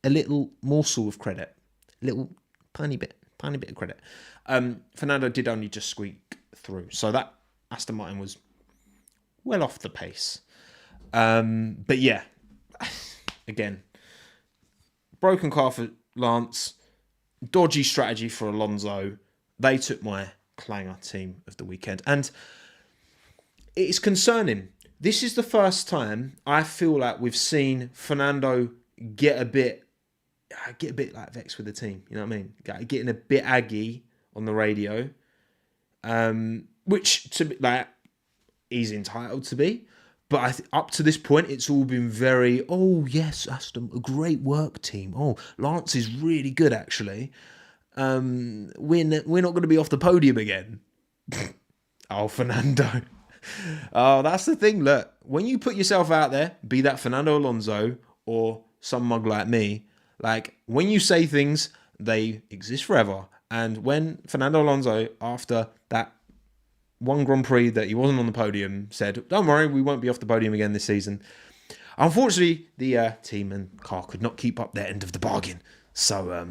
[SPEAKER 1] a little morsel of credit. Little tiny bit of credit. Fernando did only just squeak through. So that Aston Martin was well off the pace. But yeah, again, broken car for Lance, dodgy strategy for Alonso. They took my clanger team of the weekend. And it's concerning. This is the first time I feel like we've seen Fernando get a bit like vexed with the team. You know what I mean? Getting a bit aggy on the radio. Which, to be like, he's entitled to be. But up to this point, it's all been very, oh, yes, Aston, a great work team. Oh, Lance is really good, actually. We're not going to be off the podium again. Oh, Fernando. Oh, that's the thing. Look, when you put yourself out there, be that Fernando Alonso or some mug like me, like, when you say things, they exist forever. And when Fernando Alonso, after that one Grand Prix that he wasn't on the podium, said, don't worry, we won't be off the podium again this season. Unfortunately, the team and car could not keep up their end of the bargain. So,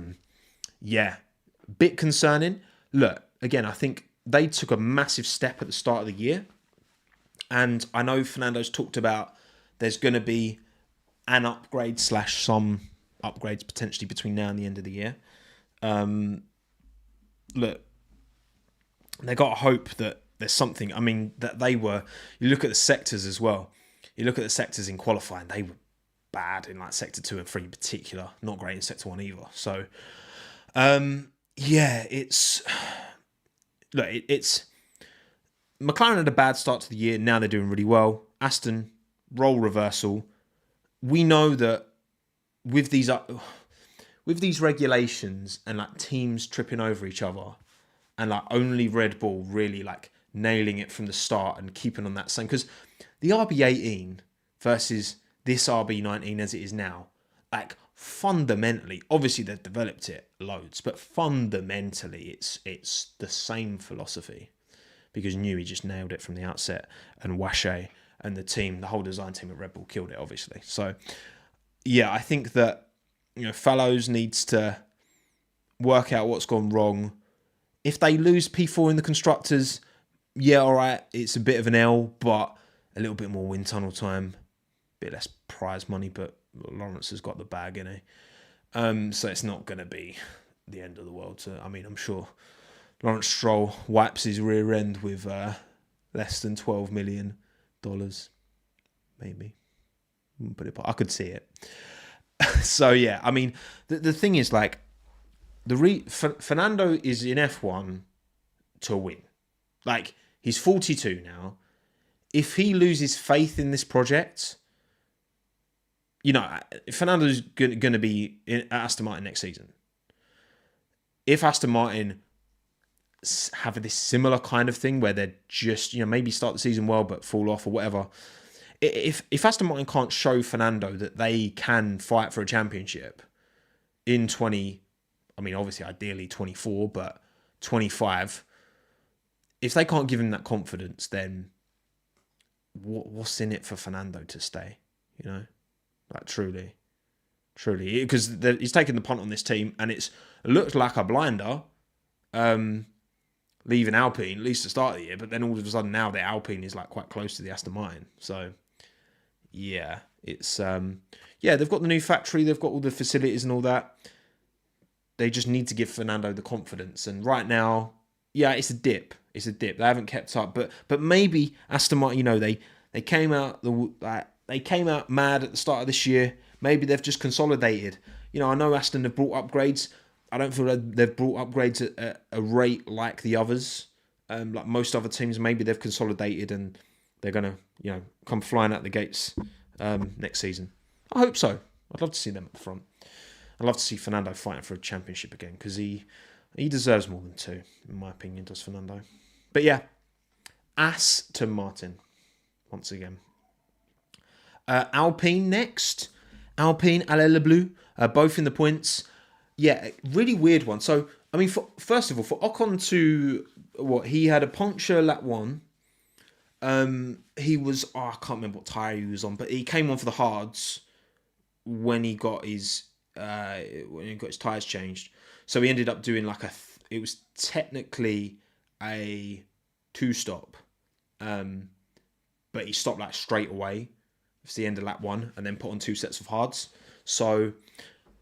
[SPEAKER 1] bit concerning. Look, again, I think they took a massive step at the start of the year. And I know Fernando's talked about there's going to be an upgrade / some upgrades potentially between now and the end of the year. Look, they got to hope that there's something. I mean, that they were. You look at the sectors as well. You look at the sectors in qualifying. They were bad in like sector 2 and 3 in particular. Not great in sector 1 either. So, it's McLaren had a bad start to the year. Now they're doing really well. Aston, role reversal. We know that with these regulations and like teams tripping over each other, and like only Red Bull really like nailing it from the start and keeping on that same, because the RB18 versus this RB19 as it is now, like fundamentally, obviously they've developed it loads, but fundamentally it's the same philosophy, because Newey just nailed it from the outset, and Washe and the team, the whole design team at Red Bull killed it, obviously. So yeah, I think that, Fallows needs to work out what's gone wrong. If they lose P4 in the constructors, yeah, all right, it's a bit of an L, but a little bit more wind tunnel time, a bit less prize money, but Lawrence has got the bag, so it's not going to be the end of the world. So, I mean, I'm sure Lawrence Stroll wipes his rear end with less than $12 million, maybe. But I could see it. So yeah, I mean, the thing is, like, Fernando is in F1 to win. Like, he's 42 now. If he loses faith in this project, Fernando's going to be at Aston Martin next season. If Aston Martin have this similar kind of thing where they're just, maybe start the season well but fall off or whatever, if Aston Martin can't show Fernando that they can fight for a championship in obviously ideally 24, but 25, if they can't give him that confidence, then what's in it for Fernando to stay? Like truly, because he's taken the punt on this team, and it looked like a blinder, leaving Alpine at least to start the year, but then all of a sudden now the Alpine is like quite close to the Aston Martin. So yeah, it's they've got the new factory, they've got all the facilities and all that. They just need to give Fernando the confidence, and right now, yeah, it's a dip. They haven't kept up, but maybe Aston Martin, they came out mad at the start of this year. Maybe they've just consolidated. You know, I know Aston have brought upgrades. I don't feel that they've brought upgrades at a rate like the others. Like most other teams, maybe they've consolidated and they're going to, you know, come flying out the gates next season. I hope so. I'd love to see them at the front. I'd love to see Fernando fighting for a championship again because he deserves more than 2, in my opinion, does Fernando. But yeah, Aston Martin, once again. Alpine next. Alpine, Allez le Bleu, both in the points. Yeah, really weird one. So, I mean, first of all, for Ocon to, he had a puncture lap 1. He was, I can't remember what tyre he was on, but he came on for the hards when he got his tyres changed. So he ended up doing like it was technically a 2-stop, but he stopped like straight away. It's the end of lap 1 and then put on 2 sets of hards. So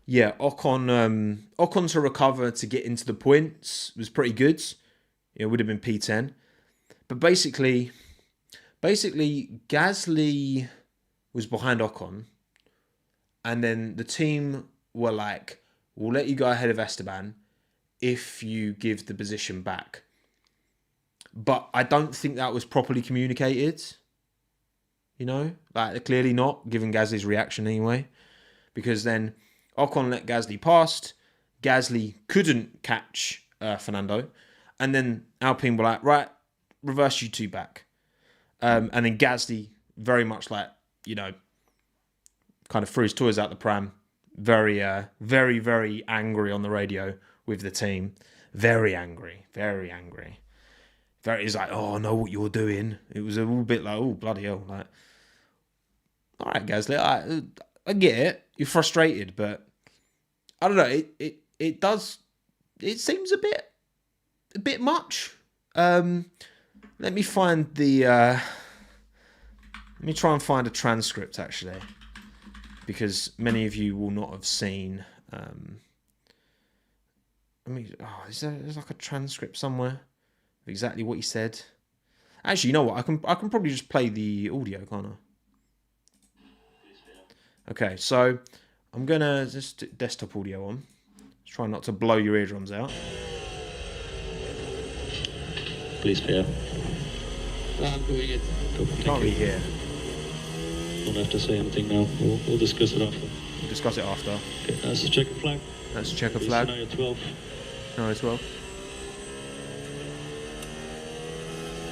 [SPEAKER 1] yeah, Ocon to recover to get into the points was pretty good. It would have been P10. But basically Gasly was behind Ocon, and then the team were like, we'll let you go ahead of Esteban if you give the position back. But I don't think that was properly communicated. You know, like clearly not, given Gasly's reaction anyway. Because then Ocon let Gasly past. Gasly couldn't catch Fernando. And then Alpine were like, right, reverse you 2 back. And then Gasly very much like, you know, kind of threw his toys out the pram. Very, very angry on the radio with the team. Very angry. He's like, oh, I know what you're doing. It was a little bit like, oh, bloody hell. Like, all right, Gasly, I get it. You're frustrated, but I don't know. It seems a bit much. Let me find the. Let me try and find a transcript actually, because many of you will not have seen. Is there's like a transcript somewhere of exactly what he said? Actually, you know what? I can probably just play the audio, can't I? Okay, so I'm gonna just do desktop audio on. Try not to blow your eardrums out.
[SPEAKER 2] Please pair.
[SPEAKER 3] I'm doing it.
[SPEAKER 1] Can't really hear.
[SPEAKER 2] Don't have to say anything now. We'll discuss it after.
[SPEAKER 1] We'll discuss it after.
[SPEAKER 2] Okay, that's a checker flag.
[SPEAKER 1] That's a checker flag.
[SPEAKER 2] Scenario 12.
[SPEAKER 1] Scenario 12.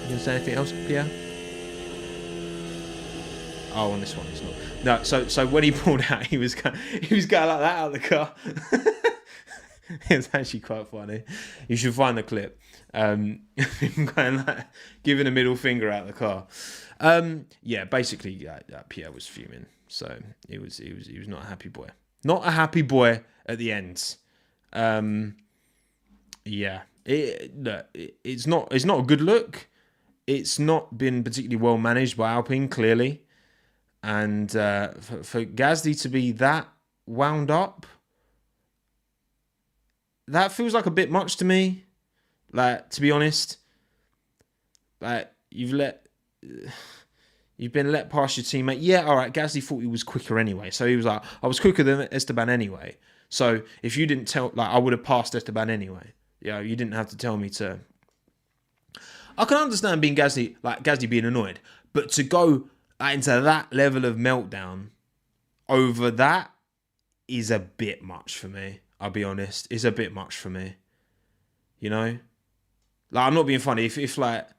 [SPEAKER 1] You gonna say anything else, Pierre? Oh, on this one, it's not. No, so when he pulled out, he was going like that out of the car. It was actually quite funny. You should find the clip. Him going like giving a middle finger out of the car. Yeah, basically, Pierre was fuming. So he was not a happy boy. Not a happy boy at the end. Yeah, it's not a good look. It's not been particularly well managed by Alpine, clearly. And for Gasly to be that wound up, that feels like a bit much to me. Like, to be honest, like you've been let past your teammate. Yeah, all right. Gasly thought he was quicker anyway, so he was like, I was quicker than Esteban anyway. So if you didn't tell, like, I would have passed Esteban anyway. Yeah, you didn't have to tell me to. I can understand being Gasly being annoyed, but to go into that level of meltdown over that is a bit much for me. I'll be honest. It's a bit much for me. You know? Like, I'm not being funny. If like...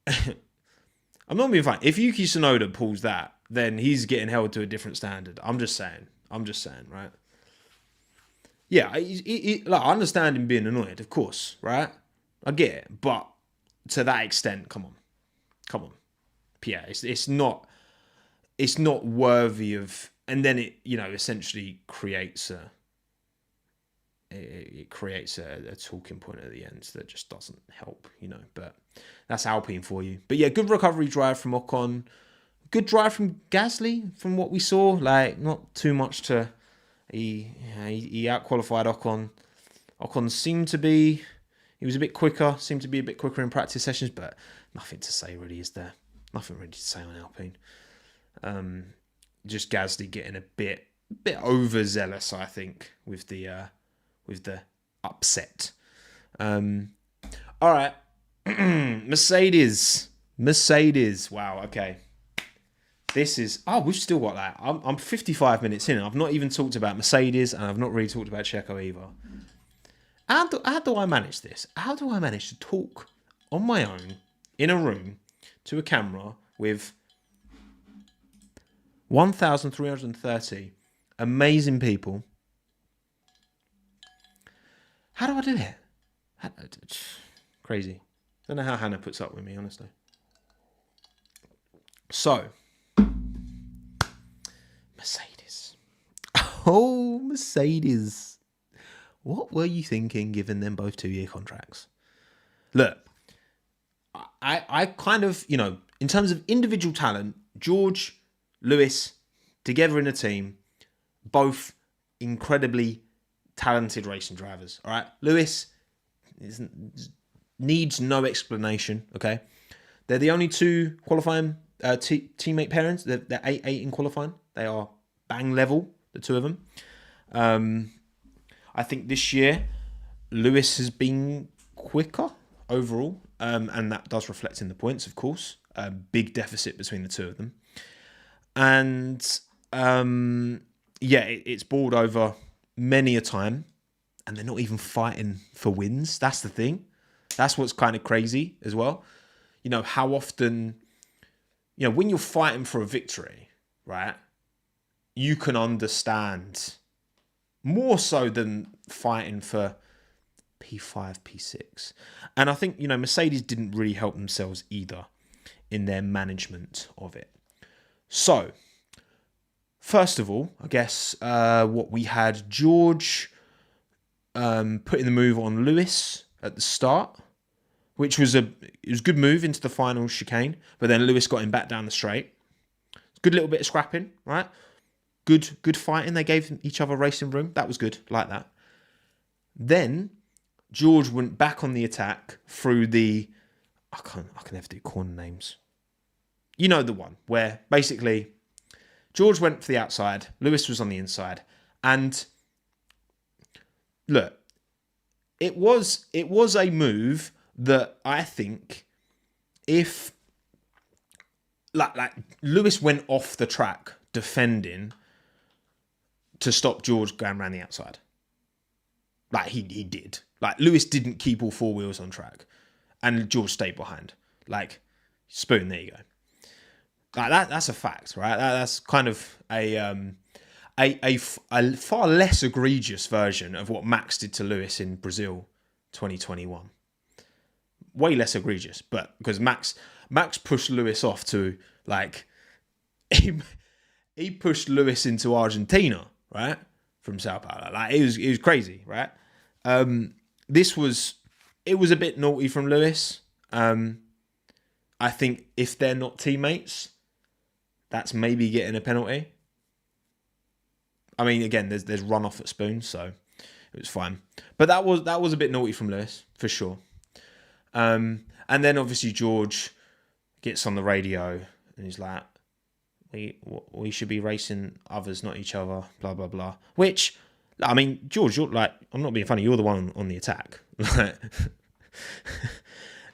[SPEAKER 1] I'm not being funny. If Yuki Tsunoda pulls that, then he's getting held to a different standard. I'm just saying, right? Yeah, like, I understand him being annoyed, of course, right? I get it. But to that extent, come on. Yeah, it's not worthy of, and then it, you know, essentially creates a talking point at the end that just doesn't help, you know. But that's Alpine for you. But yeah, good recovery drive from Ocon, good drive from Gasly from what we saw. Like, not too much to, he outqualified Ocon. Ocon seemed to be a bit quicker in practice sessions, but nothing to say really, is there? Nothing really to say on Alpine. just Gasly getting a bit overzealous, I think, with the upset. All right, Mercedes. Wow. Okay. This is... Oh, we've still got that. I'm 55 minutes in. And I've not even talked about Mercedes, and I've not really talked about Checo either. How do I manage this? How do I manage to talk on my own in a room to a camera with 1,330 amazing people? How do I do it? Crazy. Don't know how Hannah puts up with me, honestly. So, Mercedes. Oh, Mercedes. What were you thinking giving them both 2-year contracts? Look, I kind of, in terms of individual talent, George, Lewis, together in a team, both incredibly talented racing drivers. All right, Lewis needs no explanation. Okay, they're the only two qualifying teammate pairings. They're 8 in qualifying. They are bang level, the two of them. I think this year Lewis has been quicker overall, and that does reflect in the points, of course. Big deficit between the two of them, and it's balled over many a time, and they're not even fighting for wins. That's the thing. That's what's kind of crazy as well. How often, when you're fighting for a victory, right, you can understand more so than fighting for P5, P6. And I think, Mercedes didn't really help themselves either in their management of it. So, first of all, I guess what we had, George putting the move on Lewis at the start, which was a good move into the final chicane, but then Lewis got him back down the straight. Good little bit of scrapping, right? Good fighting. They gave each other racing room. That was good, like that. Then George went back on the attack through the... I can never do corner names. You know the one where basically George went for the outside, Lewis was on the inside, and look, it was a move that I think if like Lewis went off the track defending to stop George going around the outside. Like he did. Like Lewis didn't keep all four wheels on track, and George stayed behind. Like spoon, there you go. Like that's a fact, right? That's kind of a far less egregious version of what Max did to Lewis in Brazil 2021. Way less egregious, but because Max pushed Lewis off to like he pushed Lewis into Argentina, right? From Sao Paulo. Like it was crazy, right? It was a bit naughty from Lewis. I think if they're not teammates, that's maybe getting a penalty. I mean, again, there's run off at Spoon, so it was fine. But that was a bit naughty from Lewis, for sure. And then obviously George gets on the radio and he's like, we should be racing others, not each other, blah, blah, blah. Which, I mean, George, you're like, I'm not being funny, you're the one on the attack. Like,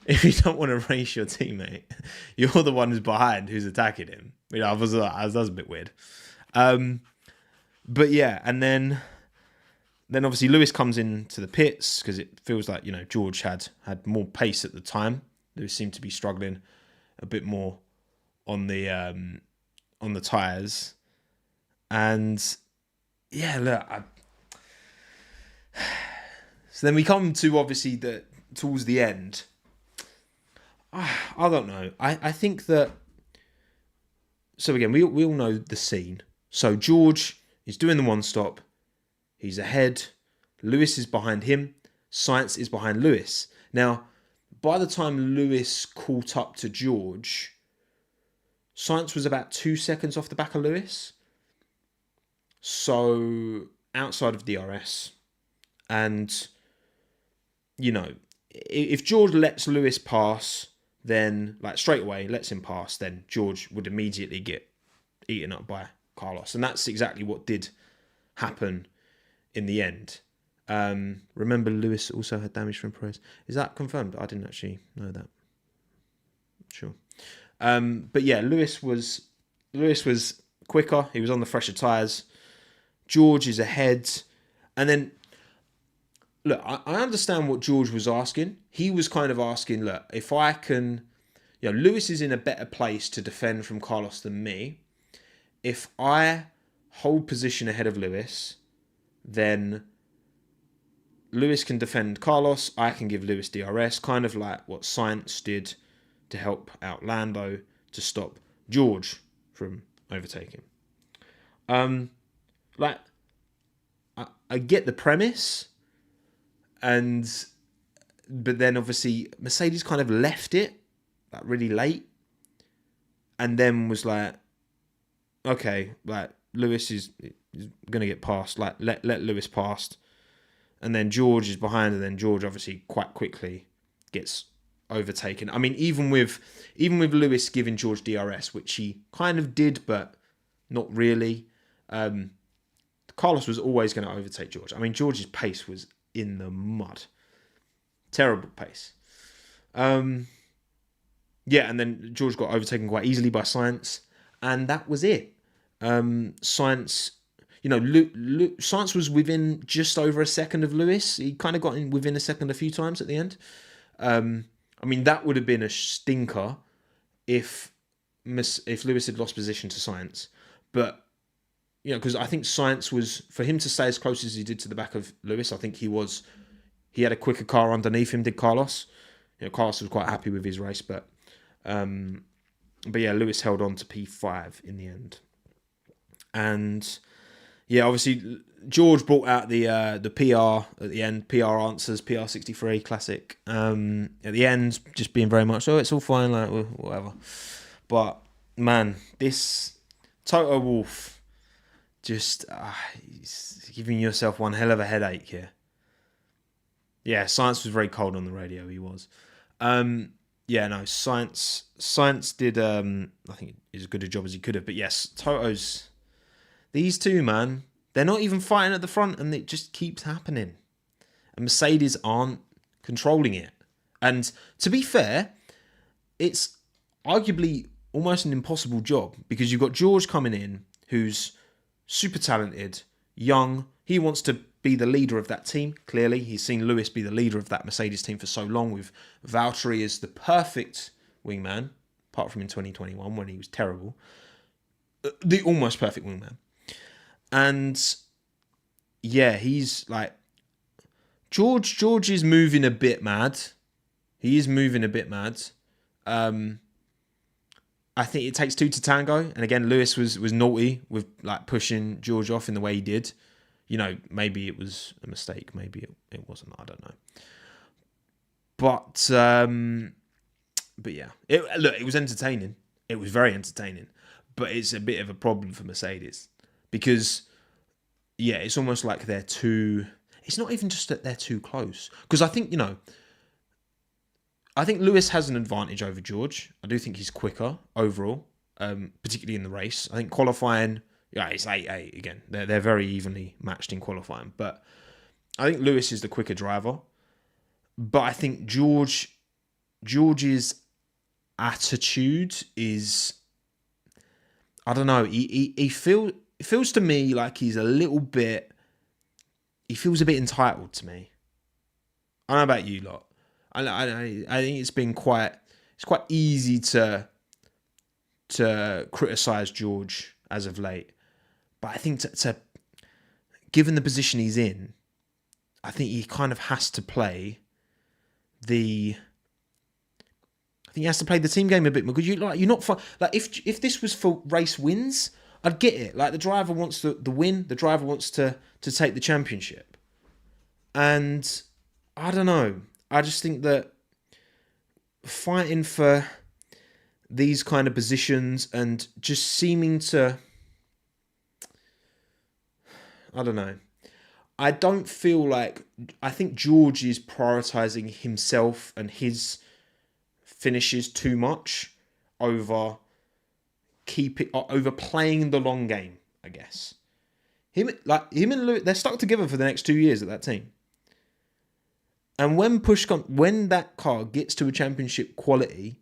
[SPEAKER 1] if you don't want to race your teammate, you're the one who's behind, who's attacking him. I was like, that was a bit weird. But yeah, and then obviously Lewis comes into the pits because it feels like, George had more pace at the time. Lewis seemed to be struggling a bit more on the tyres. And yeah, look, so then we come to obviously towards the end. I don't know. I think that... So again, we all know the scene. So George is doing the one stop. He's ahead. Lewis is behind him. Sainz is behind Lewis. Now, by the time Lewis caught up to George, Sainz was about 2 seconds off the back of Lewis. So, outside of DRS. And, if George lets Lewis pass, then, like, straight away, lets him pass, then George would immediately get eaten up by Carlos. And that's exactly what did happen in the end. Remember, Lewis also had damage from Perez. Is that confirmed? I didn't actually know that. Sure. But yeah, Lewis was quicker. He was on the fresher tyres. George is ahead. And then, look, I understand what George was asking. He was kind of asking, look, if I can... Lewis is in a better place to defend from Carlos than me. If I hold position ahead of Lewis, then Lewis can defend Carlos. I can give Lewis DRS, kind of like what Sainz did to help out Lando to stop George from overtaking. I get the premise, but then obviously Mercedes kind of left it like really late, and then was like, okay, like Lewis is gonna get past, like let Lewis past, and then George is behind, and then George obviously quite quickly gets overtaken. I mean, even with Lewis giving George DRS, which he kind of did, but not really. Carlos was always going to overtake George. I mean, George's pace was in the mud. Terrible pace. And then George got overtaken quite easily by Sainz, and that was it. Sainz, Sainz was within just over a second of Lewis. He kind of got in within a second a few times at the end. I mean, that would have been a stinker if Lewis had lost position to Sainz. But, because I think Sainz was, for him to stay as close as he did to the back of Lewis, I think he had a quicker car underneath him, did Carlos. Carlos was quite happy with his race, but yeah, Lewis held on to P5 in the end. And yeah, obviously George brought out the PR at the end, PR answers, PR63 classic. At the end, just being very much, it's all fine, like whatever. But man, this Toto Wolff just he's giving yourself one hell of a headache here. Yeah, Sainz was very cold on the radio. He was. Sainz did I think as good a job as he could have. But yes, Toto's, these two, man, they're not even fighting at the front, and it just keeps happening. And Mercedes aren't controlling it. And to be fair, it's arguably almost an impossible job, because you've got George coming in, who's super talented, young. He wants to be the leader of that team, clearly. He's seen Lewis be the leader of that Mercedes team for so long, with Valtteri as the perfect wingman, apart from in 2021 when he was terrible. The almost perfect wingman. And yeah, he's like, George is moving a bit mad. He is moving a bit mad. I think it takes two to tango. And again, Lewis was naughty with like pushing George off in the way he did. Maybe it was a mistake. Maybe it wasn't. I don't know. But yeah, it was entertaining. It was very entertaining. But it's a bit of a problem for Mercedes, because yeah, it's almost like they're too. It's not even just that they're too close, because I think I think Lewis has an advantage over George. I do think he's quicker overall, particularly in the race. I think qualifying, it's 8-8 again. They're very evenly matched in qualifying. But I think Lewis is the quicker driver. But I think George's attitude is, I don't know. It feels to me like he's a little bit. He feels a bit entitled to me. I don't know about you lot. I think it's been quite easy to criticize George as of late, but I think to given the position he's in, I think he kind of has to play the team game a bit more, because you're not fun. Like if this was for race wins, I'd get it. Like the driver wants the win, the driver wants to take the championship, and I don't know. I just think that fighting for these kind of positions and just seeming to, I don't know. I don't feel like, I think George is prioritizing himself and his finishes too much over playing the long game. I guess. Him and Lewis, they're stuck together for the next 2 years at that team. And when that car gets to a championship quality,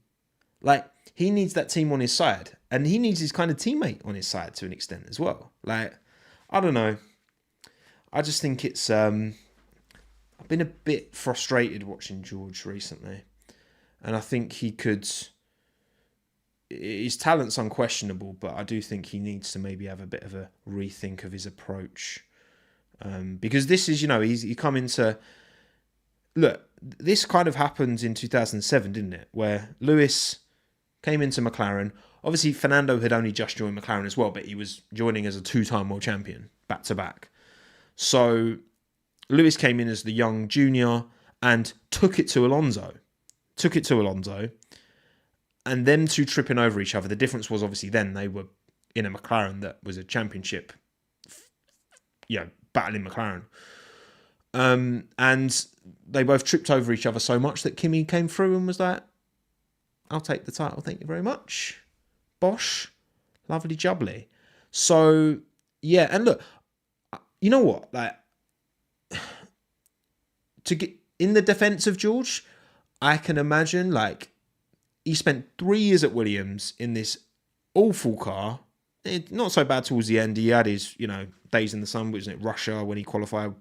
[SPEAKER 1] like, he needs that team on his side. And he needs his kind of teammate on his side to an extent as well. Like, I don't know. I just think it's... I've been a bit frustrated watching George recently. And I think he could... His talent's unquestionable, but I do think he needs to maybe have a bit of a rethink of his approach. Because this is, he come into... Look, this kind of happened in 2007, didn't it? Where Lewis came into McLaren. Obviously, Fernando had only just joined McLaren as well, but he was joining as a 2-time world champion, back-to-back. So Lewis came in as the young junior and took it to Alonso. And them two tripping over each other. The difference was, obviously, then they were in a McLaren that was a championship, battling McLaren. And they both tripped over each other so much that Kimi came through and was like, I'll take the title, thank you very much. Bosh. Lovely jubbly. So, yeah, and look, you know what? Like, to get in the defense of George, I can imagine, like, he spent 3 years at Williams in this awful car. Not so bad towards the end. He had his, days in the sun, wasn't it? Russia when he qualified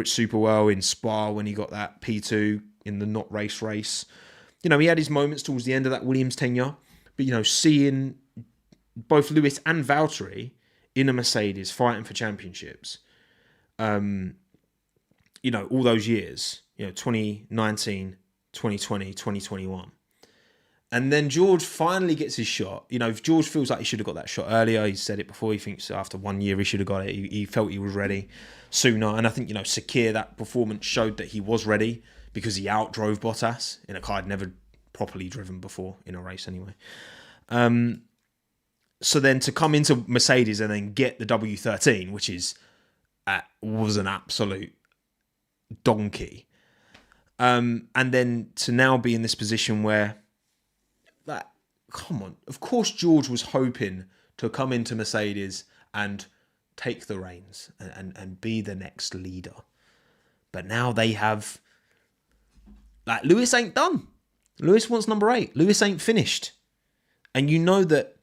[SPEAKER 1] super well, in Spa when he got that P2 in the not race. He had his moments towards the end of that Williams tenure. But, seeing both Lewis and Valtteri in a Mercedes fighting for championships, all those years, 2019, 2020, 2021. And then George finally gets his shot. George feels like he should have got that shot earlier. He said it before. He thinks after 1 year he should have got it. He felt he was ready sooner. And I think, Sakir, that performance showed that he was ready because he outdrove Bottas in a car I'd never properly driven before in a race anyway. So then to come into Mercedes and then get the W13, which was an absolute donkey. And then to now be in this position where, come on, of course George was hoping to come into Mercedes and take the reins and be the next leader. But now they have... Lewis ain't done. Lewis wants number 8. Lewis ain't finished. And you know that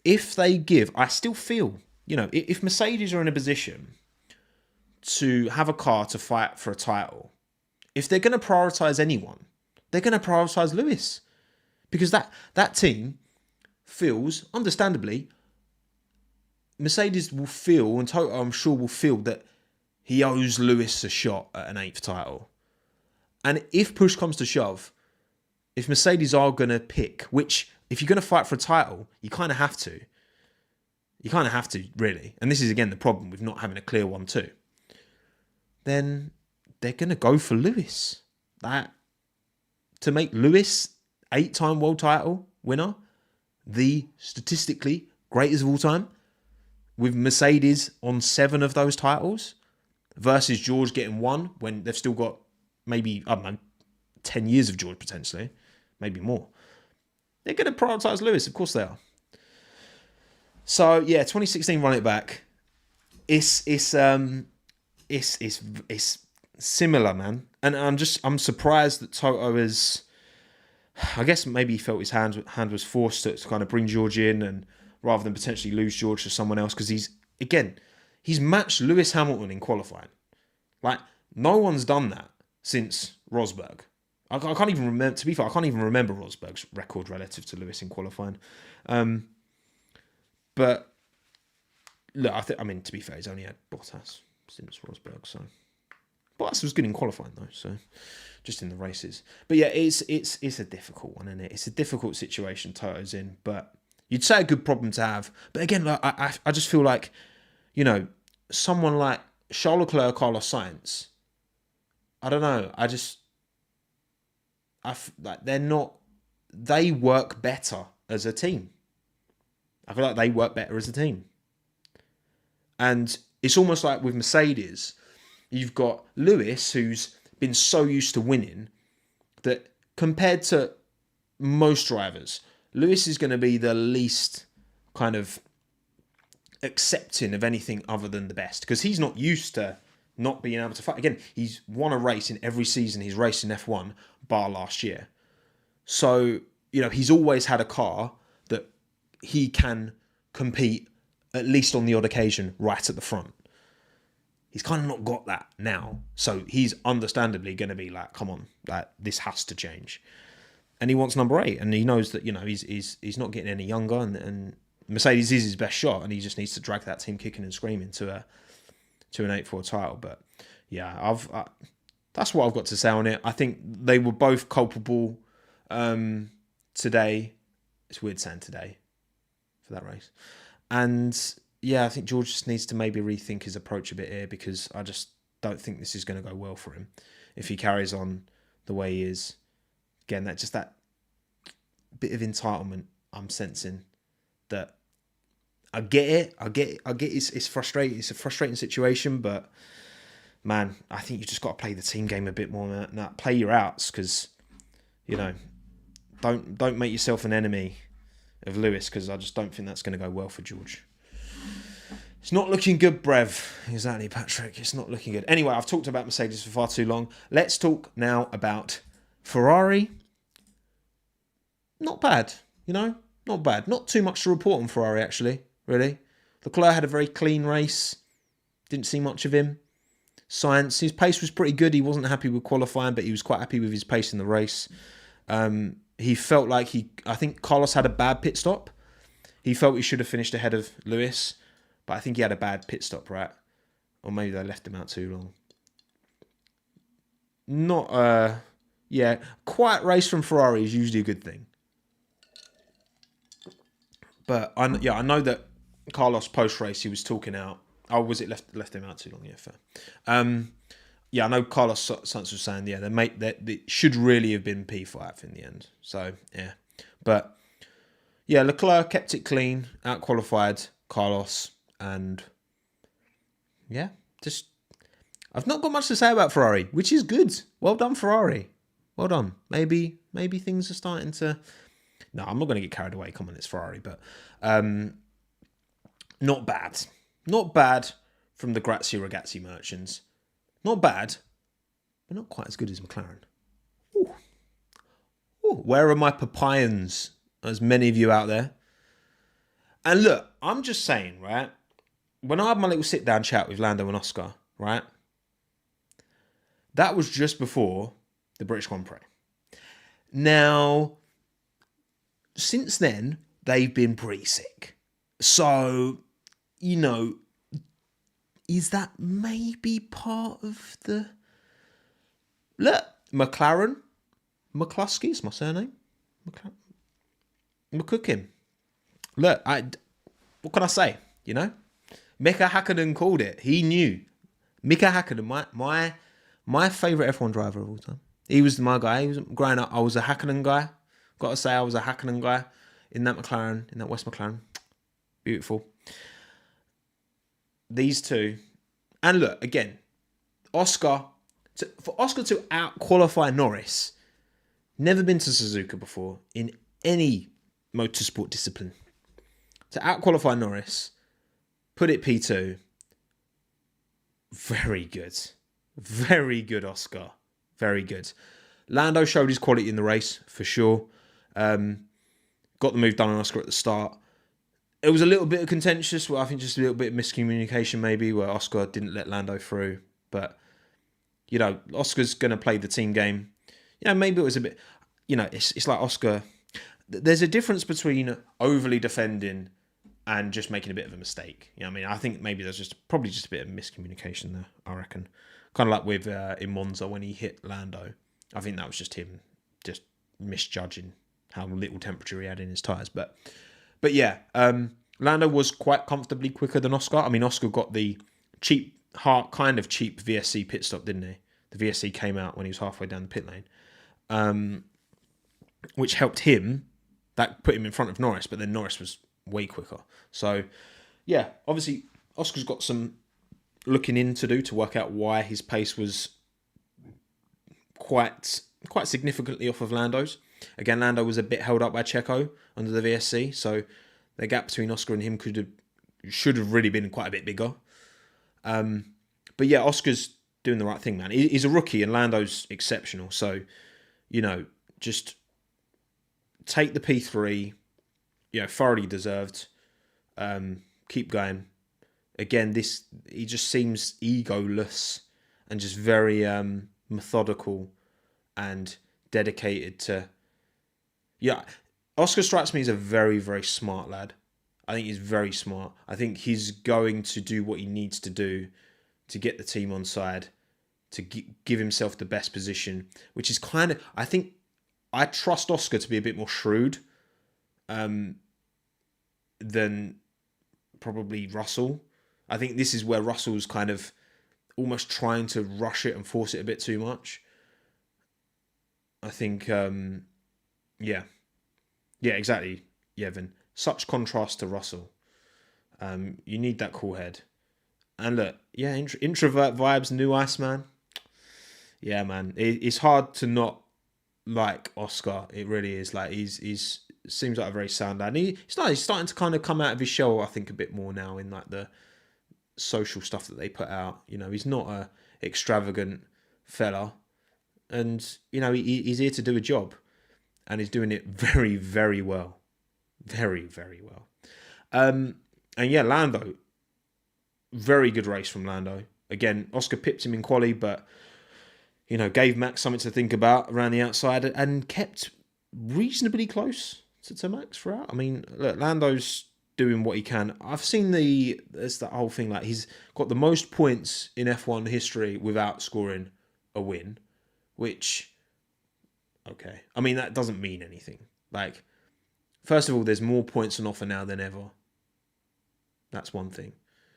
[SPEAKER 1] if they give... I still feel, if Mercedes are in a position to have a car to fight for a title, if they're going to prioritise anyone, they're going to prioritise Lewis. Because that team feels, understandably, Mercedes will feel, and Toto, I'm sure, will feel that he owes Lewis a shot at an 8th title. And if push comes to shove, if Mercedes are going to pick, which, if you're going to fight for a title, you kind of have to. You kind of have to, really. And this is, again, the problem with not having a clear 1-2. Then they're going to go for Lewis. To make Lewis 8-time world title winner, the statistically greatest of all time, with Mercedes on 7 of those titles, versus George getting 1 when they've still got maybe, 10 years of George potentially, maybe more. They're going to prioritise Lewis, of course they are. So yeah, 2016 run it back. It's similar, man. And I'm surprised that Toto is... I guess maybe he felt his hand was forced to kind of bring George in, and rather than potentially lose George to someone else, because he's matched Lewis Hamilton in qualifying. No one's done that since Rosberg. I can't even remember. To be fair, I can't even remember Rosberg's record relative to Lewis in qualifying. But look, to be fair, he's only had Bottas since Rosberg, so Bottas was good in qualifying though, so just in the races. But yeah, it's a difficult one, isn't it? It's a difficult situation Toto's in, but you'd say a good problem to have. But again, I just feel like, someone like Charles Leclerc, Carlos Sainz, I don't know. They work better as a team. I feel like they work better as a team. And it's almost like with Mercedes, you've got Lewis, who's been so used to winning that compared to most drivers, Lewis is going to be the least kind of accepting of anything other than the best, because he's not used to not being able to fight. Again, he's won a race in every season he's raced in F1 bar last year. So, he's always had a car that he can compete, at least on the odd occasion, right at the front. He's kind of not got that now. So he's understandably going to be like, come on, like, this has to change. And he wants number 8. And he knows that, he's not getting any younger. And Mercedes is his best shot. And he just needs to drag that team kicking and screaming to an 8-4 title. But yeah, that's what I've got to say on it. I think they were both culpable today. It's weird saying today for that race. And yeah, I think George just needs to maybe rethink his approach a bit here, because I just don't think this is going to go well for him if he carries on the way he is. Again, that bit of entitlement I'm sensing. That I get it. It's frustrating. It's a frustrating situation, but man, I think you just got to play the team game a bit more. Now, play your outs, because don't make yourself an enemy of Lewis, because I just don't think that's going to go well for George. It's not looking good, Brev. Exactly, Patrick. It's not looking good. Anyway, I've talked about Mercedes for far too long. Let's talk now about Ferrari. Not bad, not bad. Not too much to report on Ferrari, actually, really. Leclerc had a very clean race. Didn't see much of him. Sainz, his pace was pretty good. He wasn't happy with qualifying, but he was quite happy with his pace in the race. He felt like I think Carlos had a bad pit stop. He felt he should have finished ahead of Lewis, but I think he had a bad pit stop, right? Or maybe they left him out too long. Quiet race from Ferrari is usually a good thing. But I know that Carlos post-race, he was talking out. Oh, was it left him out too long? Yeah, fair. I know Carlos Sainz was saying, that it should really have been P5 in the end. So, yeah. But, yeah, Leclerc kept it clean, out-qualified Carlos, and, yeah, just, I've not got much to say about Ferrari, which is good. Well done, Ferrari. Well done. Maybe things are starting to... No, I'm not going to get carried away. Come on, it's Ferrari, but not bad. Not bad from the Grazie Ragazzi merchants. Not bad, but not quite as good as McLaren. Ooh. Where are my papayans? There's many of you out there. And look, I'm just saying, right? When I had my little sit-down chat with Lando and Oscar, right? That was just before the British Grand Prix. Now, since then, they've been pretty sick. So, is that maybe part of the... Look, McLaren. McCluskey is my surname. McCookin. Look, what can I say? Mika Hakkinen called it. He knew. Mika Hakkinen, my favourite F1 driver of all time. He was my guy. He was growing up. I was a Hakkinen guy. Got to say, I was a Hakkinen guy in that McLaren, in that West McLaren. Beautiful. These two. And look, again, for Oscar to out-qualify Norris, never been to Suzuka before in any motorsport discipline. To out-qualify Norris, put it P2, very good. Very good, Oscar. Very good. Lando showed his quality in the race, for sure. Got the move done on Oscar at the start. It was a little bit of contentious. Well, I think just a little bit of miscommunication maybe, where Oscar didn't let Lando through. But, Oscar's going to play the team game. Maybe it was a bit... it's like Oscar... There's a difference between overly defending and just making a bit of a mistake. I think maybe there's probably just a bit of miscommunication there, I reckon. Kind of like with in Monza when he hit Lando. I think that was just him just misjudging how little temperature he had in his tyres. But yeah, Lando was quite comfortably quicker than Oscar. Oscar got the cheap VSC pit stop, didn't he? The VSC came out when he was halfway down the pit lane, which helped him. That put him in front of Norris, but then Norris was way quicker. So, yeah, obviously, Oscar's got some looking in to do to work out why his pace was quite significantly off of Lando's. Again, Lando was a bit held up by Checo under the VSC, so the gap between Oscar and him could have should have really been quite a bit bigger. But yeah, Oscar's doing the right thing, man. He's a rookie and Lando's exceptional. So, just take the P3, thoroughly deserved. Keep going. Again, he just seems egoless and just very methodical and dedicated to... Yeah, Oscar strikes me as a very, very smart lad. I think he's very smart. I think he's going to do what he needs to do to get the team on side, to give himself the best position, which is kind of... I trust Oscar to be a bit more shrewd than probably Russell. I think this is where Russell's kind of almost trying to rush it and force it a bit too much. I think, yeah, exactly, Yevon. Such contrast to Russell. You need that cool head. And look, yeah, introvert vibes, new Iceman. Yeah, man, it's hard to not like Oscar. It really is. Like he's seems like a very sound lad. He's starting to kind of come out of his shell, I think, a bit more now in like the social stuff that they put out. He's not a extravagant fella, and he's here to do a job, and he's doing it very, very well, very, very well. And yeah, Lando, very good race from Lando. Again, Oscar pipped him in quali, but gave Max something to think about around the outside and kept reasonably close to Max throughout. I mean, look, Lando's doing what he can. I've seen there's that whole thing, like he's got the most points in F1 history without scoring a win, which, okay. I mean, that doesn't mean anything. Like, first of all, there's more points on offer now than ever. That's one thing.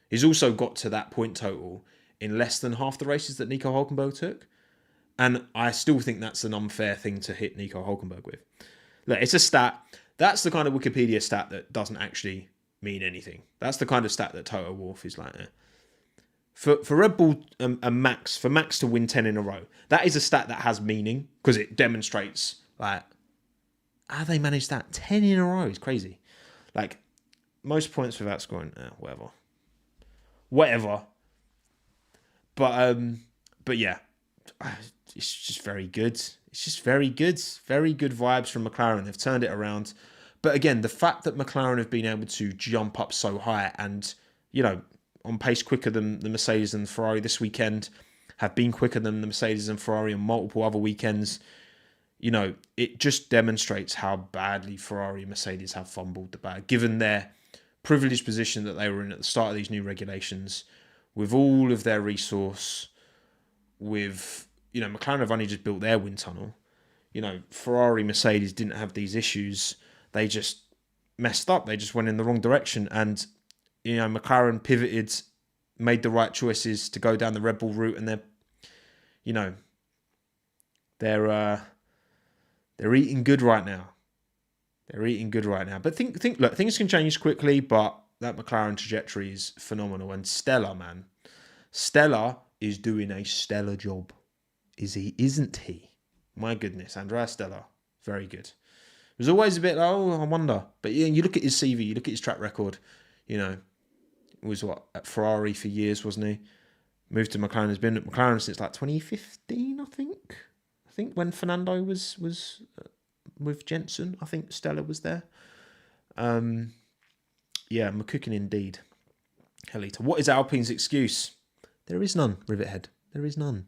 [SPEAKER 1] He's also got to that point total in less than half the races that Nico Hülkenberg took. And I still think that's an unfair thing to hit Nico Hülkenberg with. Look, it's a stat. That's the kind of Wikipedia stat that doesn't actually mean anything. That's the kind of stat that Toto Wolff is like, For Red Bull and Max, for Max to win 10 in a row, that is a stat that has meaning because it demonstrates, like, how they managed that. 10 in a row is crazy. Like, most points without scoring, whatever. But yeah, it's just very good. It's just very good. Very good vibes from McLaren. They've turned it around. But again, the fact that McLaren have been able to jump up so high and, on pace quicker than the Mercedes and Ferrari this weekend, have been quicker than the Mercedes and Ferrari on multiple other weekends, it just demonstrates how badly Ferrari and Mercedes have fumbled the bag, given their privileged position that they were in at the start of these new regulations, with all of their resource, with, McLaren have only just built their wind tunnel. Ferrari, Mercedes didn't have these issues. They just messed up. They just went in the wrong direction. And, McLaren pivoted, made the right choices to go down the Red Bull route, and they're eating good right now. They're eating good right now. But look, things can change quickly, but that McLaren trajectory is phenomenal. And Stella, man. Stella is doing a stellar job. Isn't he? My goodness, Andrea Stella. Very good. It was always a bit like, I wonder. But you look at his CV, you look at his track record, it was at Ferrari for years, wasn't he? Moved to McLaren, has been at McLaren since like 2015, I think. I think when Fernando was with Jensen, I think Stella was there. Yeah, McCookin indeed. Helita. What is Alpine's excuse? There is none, Rivethead. There is none.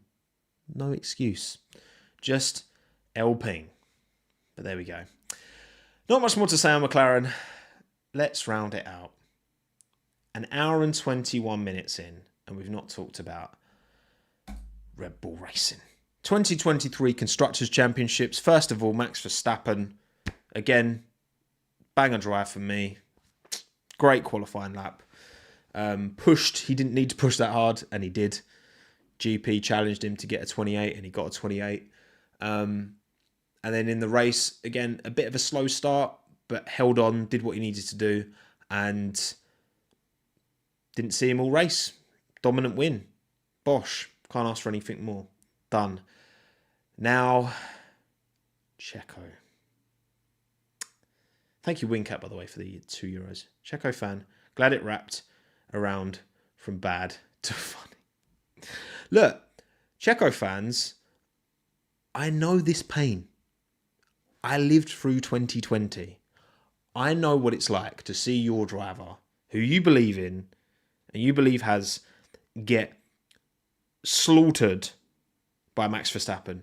[SPEAKER 1] No excuse. Just Alpine. But there we go. Not much more to say on McLaren. Let's round it out. An hour and 21 minutes in, and we've not talked about Red Bull Racing. 2023 Constructors' Championships. First of all, Max Verstappen. Again, banger drive for me. Great qualifying lap. Pushed. He didn't need to push that hard, and he did. GP challenged him to get a 28, and he got a 28. And then in the race, again, a bit of a slow start, but held on, did what he needed to do, and didn't see him all race. Dominant win. Bosh. Can't ask for anything more. Done. Now, Checo. Thank you, Wincat, by the way, for the €2. Checo fan. Glad it wrapped. around from bad to funny. Look, Checo fans, I know this pain. I lived through 2020. I know what it's like to see your driver, who you believe in, and you believe get slaughtered by Max Verstappen,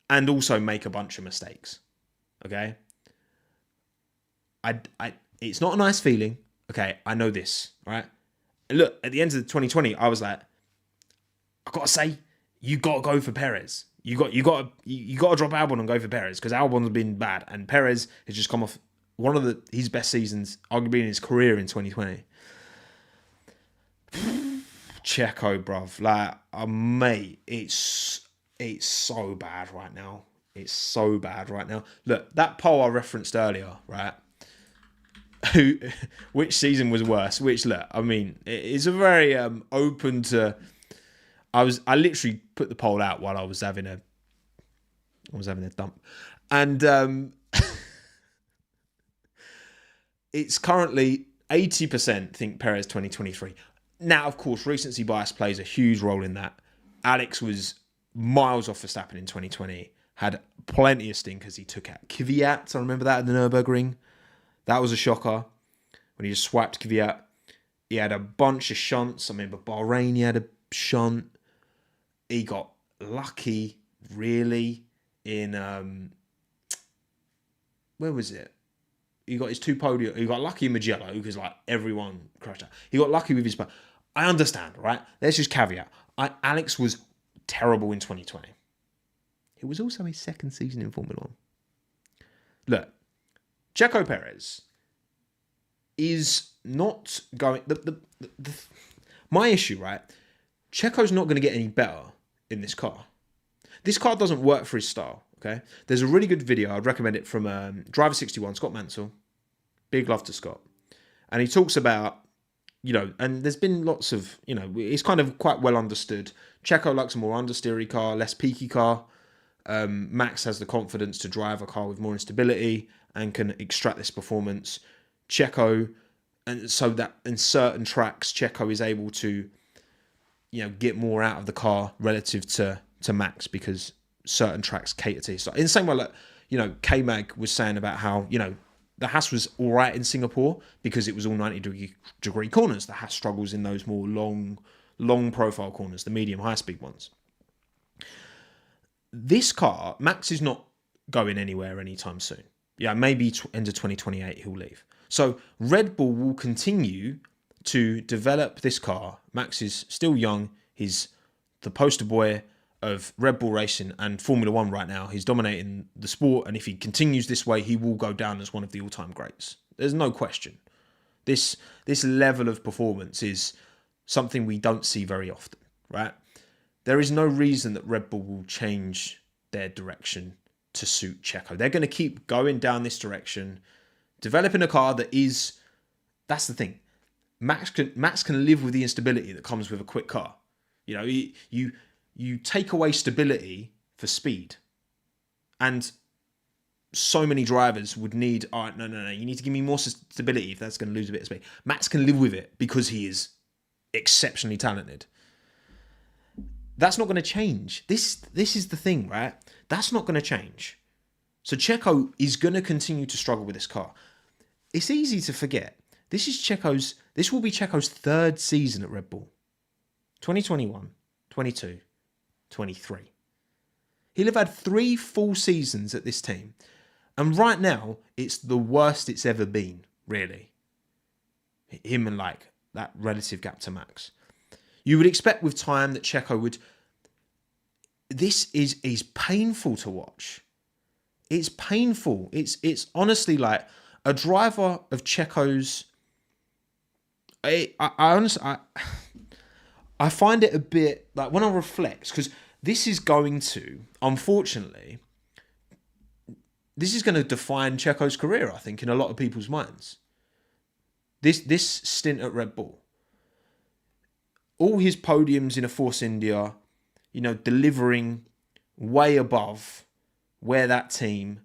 [SPEAKER 1] and also make a bunch of mistakes. Okay? It's not a nice feeling. Okay, I know this, right? And look, at the end of 2020, I was like, I gotta say, you gotta go for Perez. You gotta drop Albon and go for Perez, because Albon's been bad, and Perez has just come off one of his best seasons, arguably in his career, in 2020. Checo, bruv, like, mate, it's so bad right now. It's so bad right now. Look, that poll I referenced earlier, right? Which season was worse? Which, look, I mean, it's a very open to. I literally put the poll out while I was having a dump, and it's currently 80% think Perez 2023. Now, of course, recency bias plays a huge role in that. Alex was miles off Verstappen in 2020. Had plenty of stinkers he took out. Kvyat, I remember that in the Nürburgring. That was a shocker when he just swiped Kvyat. He had a bunch of shunts. I remember Bahrain, he had a shunt. He got lucky, really, in... where was it? He got his 2 podium. He got lucky in Mugello because, like, everyone crashed out. He got lucky with his... I understand, right? Let's just caveat. Alex was terrible in 2020. It was also his second season in Formula 1. Look, Checo Perez is not going... my issue, right? Checo's not going to get any better in this car. This car doesn't work for his style, okay? There's a really good video. I'd recommend it from Driver 61, Scott Mansell. Big love to Scott. And he talks about, and there's been lots of, it's kind of quite well understood. Checo likes a more understeery car, less peaky car. Max has the confidence to drive a car with more instability and can extract this performance. Checo, and so that in certain tracks, Checo is able to, get more out of the car relative to Max, because certain tracks cater to his style. In the same way, like, K-Mag was saying about how, the Haas was all right in Singapore because it was all 90-degree corners. The Haas struggles in those more long profile corners, the medium high-speed ones. This car, Max is not going anywhere anytime soon. Yeah, maybe end of 2028 he'll leave. So Red Bull will continue to develop this car. Max is still young. He's the poster boy of Red Bull racing and Formula 1 right now. He's dominating the sport, and if he continues this way, he will go down as one of the all-time greats. There's no question. This level of performance is something we don't see very often, right? There is no reason that Red Bull will change their direction to suit Checo. They're going to keep going down this direction, developing a car that is... That's the thing. Max can live with the instability that comes with a quick car. You take away stability for speed. And so many drivers would need... All right, no. You need to give me more stability if that's going to lose a bit of speed. Max can live with it because he is exceptionally talented. That's not going to change. This is the thing, right? That's not going to change. So Checo is going to continue to struggle with this car. It's easy to forget. This will be Checo's 3rd season at Red Bull. 2021, 22, 23. He'll have had 3 full seasons at this team. And right now, it's the worst it's ever been, really. Him and, like, that relative gap to Max. You would expect with time that Checo would... This is painful to watch. It's painful. It's honestly like a driver of Checo's... I honestly... I find it a bit... Like, when I reflect, because this is going to, unfortunately... This is going to define Checo's career, I think, in a lot of people's minds. This stint at Red Bull. All his podiums in a Force India, delivering way above where that team,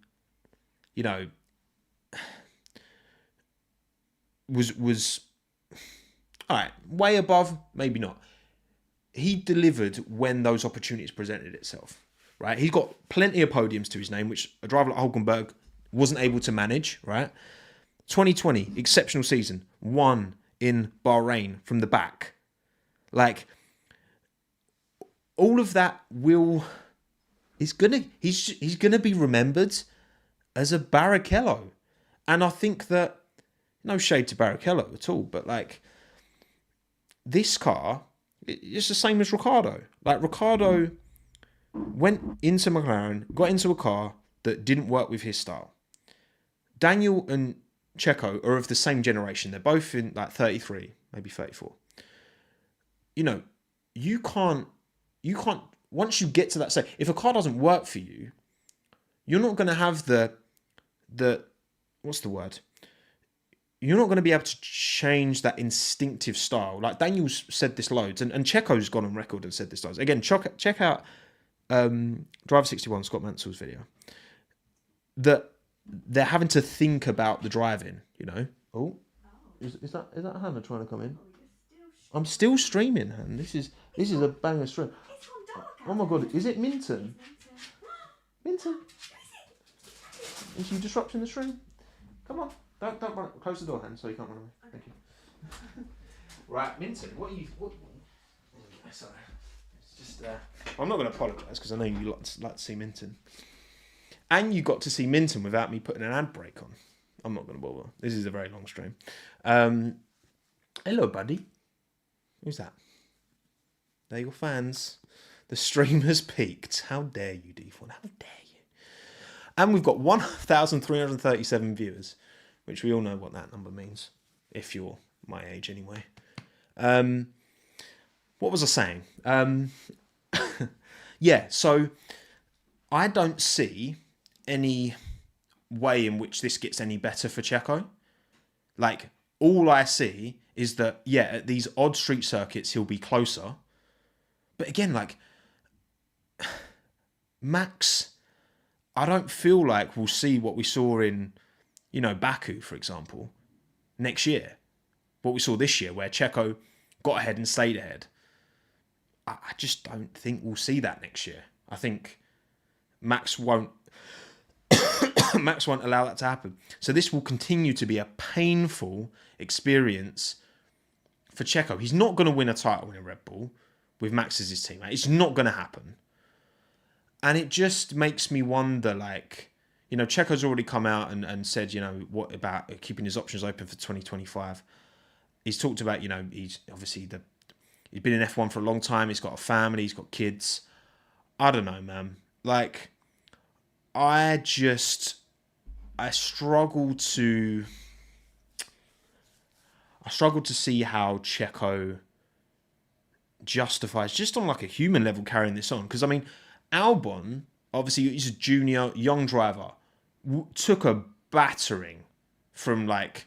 [SPEAKER 1] was All right, way above, maybe not. He delivered when those opportunities presented itself, right? He's got plenty of podiums to his name, which a driver like Hulkenberg wasn't able to manage, right? 2020, exceptional season, won in Bahrain from the back. Like, all of that he's gonna be remembered as a Barrichello. And I think that, no shade to Barrichello at all, but like, this car, it's the same as Ricciardo. Like, Ricciardo went into McLaren, got into a car that didn't work with his style. Daniel and Checo are of the same generation. They're both in like 33, maybe 34. You know, you can't, once you get to that stage, if a car doesn't work for you, you're not going to have the, what's the word? You're not going to be able to change that instinctive style. Like, Daniel's said this loads, and Checo's gone on record and said this loads. Again, check out Driver 61, Scott Mansell's video. That they're having to think about the driving, you know. Oh, is that Hannah trying to come in? I'm still streaming, Han. This is a banger stream. Oh my god, is it Minton? Minton? Is you disrupting the stream? Come on. Don't run. Close the door, Han, so you can't run away. Okay. Thank you. Right, Minton, what are you... Sorry. It's just... I'm not going to apologise, because I know you like to see Minton. And you got to see Minton without me putting an ad break on. I'm not going to bother. This is a very long stream. Hello, buddy. Who's that? They're your fans. The stream has peaked. How dare you, D4? How dare you? And we've got 1,337 viewers, which we all know what that number means, if you're my age anyway. What was I saying? Yeah, so I don't see any way in which this gets any better for Checo. Like, all I see is that, yeah, at these odd street circuits, he'll be closer. But again, like, Max, I don't feel like we'll see what we saw in, you know, Baku, for example, next year. What we saw this year, where Checo got ahead and stayed ahead. I just don't think we'll see that next year. I think Max won't allow that to happen. So this will continue to be a painful experience for Checo. He's not going to win a title in a Red Bull with Max as his teammate. It's not going to happen. And it just makes me wonder, like, you know, Checo's already come out and said, you know, what about keeping his options open for 2025? He's talked about, you know, he's obviously he's been in F1 for a long time. He's got a family. He's got kids. I don't know, man. Like, I struggle to see how Checo justifies, just on like a human level, carrying this on. Because, I mean, Albon, obviously, he's a junior, young driver, took a battering from, like,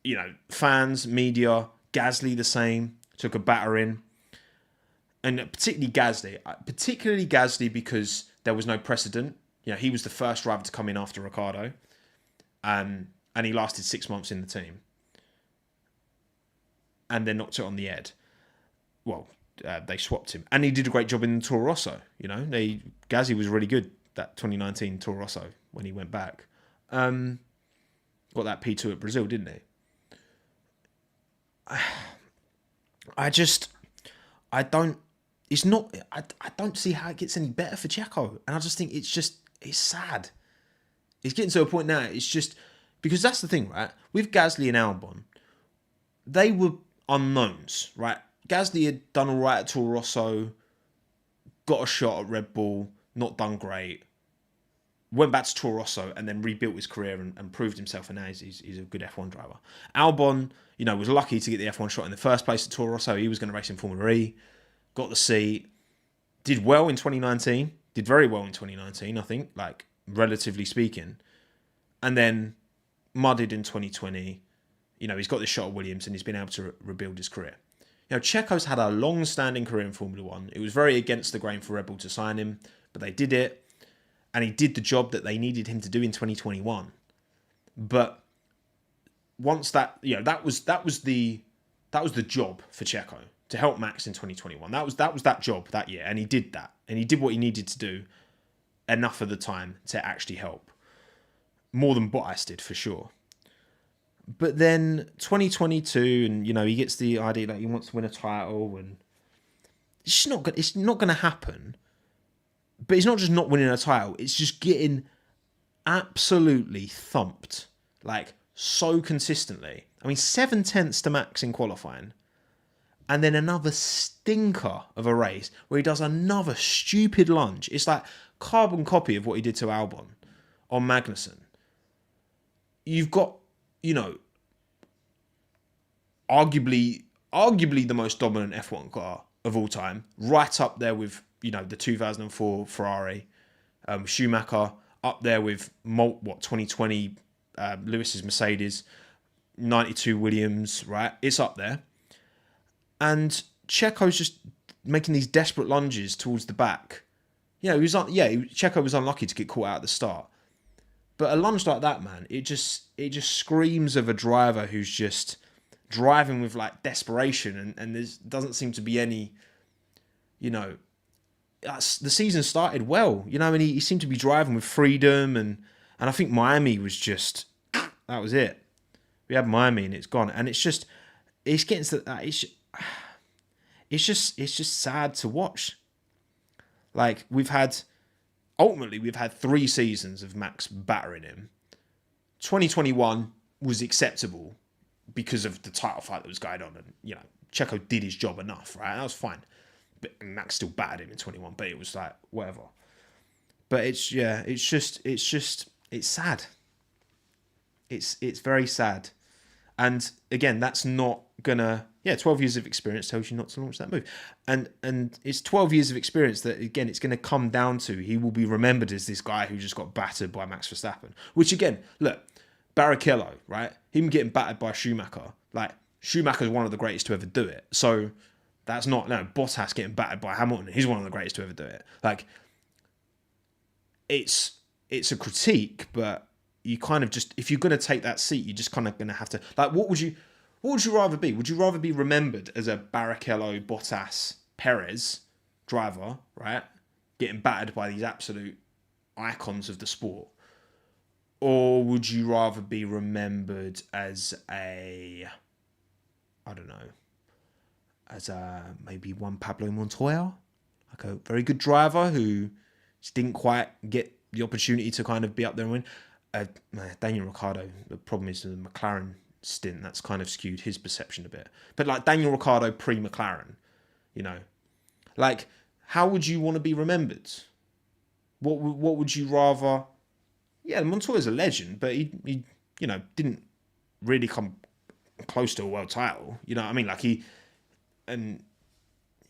[SPEAKER 1] you know, fans, media. Gasly the same, took a battering. And particularly Gasly because there was no precedent. You know, he was the first driver to come in after Ricciardo. And he lasted 6 months in the team. And then knocked it on the head. Well, they swapped him. And he did a great job in the Toro Rosso. You know, Gasly was really good, that 2019 Toro Rosso, when he went back. Got that P2 at Brazil, didn't he? I don't see how it gets any better for Checo. And I just think it's sad. It's getting to a point now, it's just, because that's the thing, right? With Gasly and Albon, they were unknowns, right? Gasly had done all right at Toro Rosso, got a shot at Red Bull, not done great, went back to Toro Rosso and then rebuilt his career and proved himself, and now he's a good F1 driver. Albon, you know, was lucky to get the F1 shot in the first place at Toro Rosso. He was going to race in Formula E, got the seat, did well in 2019, did very well in 2019, I think, like, relatively speaking, and then mudded in 2020. You know, he's got this shot at Williams and he's been able to rebuild his career. You know, Checo's had a long-standing career in Formula One. It was very against the grain for Red Bull to sign him, but they did it, and he did the job that they needed him to do in 2021. But once that, you know, that was the That was the job for Checo, to help Max in 2021. That was that job that year, and he did that. And he did what he needed to do enough of the time to actually help. More than Bottas did, for sure. But then 2022, and he gets the idea that he wants to win a title, and it's not going to happen. But it's not just not winning a title; it's just getting absolutely thumped, like so consistently. I mean, 7/10 to Max in qualifying, and then another stinker of a race where he does another stupid lunge. It's like carbon copy of what he did to Albon on Magnussen. You've got, arguably the most dominant F1 car of all time, right up there with, the 2004 Ferrari, Schumacher, up there with 2020 Lewis's Mercedes, 92 Williams, right? It's up there. And Checo's just making these desperate lunges towards the back. Checo was unlucky to get caught out at the start. But a lunge like that, man, it just screams of a driver who's just driving with like desperation, and there doesn't seem to be any, the season started well, and he seemed to be driving with freedom, and I think Miami was just, that was it. We had Miami and it's gone, and it's getting to that. It's just sad to watch. Like ultimately we've had 3 seasons of Max battering him. 2021 was acceptable because of the title fight that was going on, and Checo did his job enough, right? That was fine. But Max still battered him in 21, but it was like whatever. But it's sad. It's very sad. And again, that's not gonna 12 years of experience tells you not to launch that move. And it's 12 years of experience that, again, it's going to come down to he will be remembered as this guy who just got battered by Max Verstappen. Which, again, look, Barrichello, right? Him getting battered by Schumacher. Like, Schumacher's one of the greatest to ever do it. So that's not, Bottas getting battered by Hamilton. He's one of the greatest to ever do it. Like, it's a critique, but you kind of just, if you're going to take that seat, you're just kind of going to have to, like, what would you rather be? Would you rather be remembered as a Barrichello, Bottas, Perez driver, right? Getting battered by these absolute icons of the sport? Or would you rather be remembered as maybe one Pablo Montoya? Like a very good driver who just didn't quite get the opportunity to kind of be up there and win. Daniel Ricciardo, the problem is the McLaren stint, that's kind of skewed his perception a bit. But like Daniel Ricciardo pre-McLaren, like, how would you want to be remembered? What would you rather? Yeah, Montoya's a legend, but he didn't really come close to a world title. You know what I mean? Like John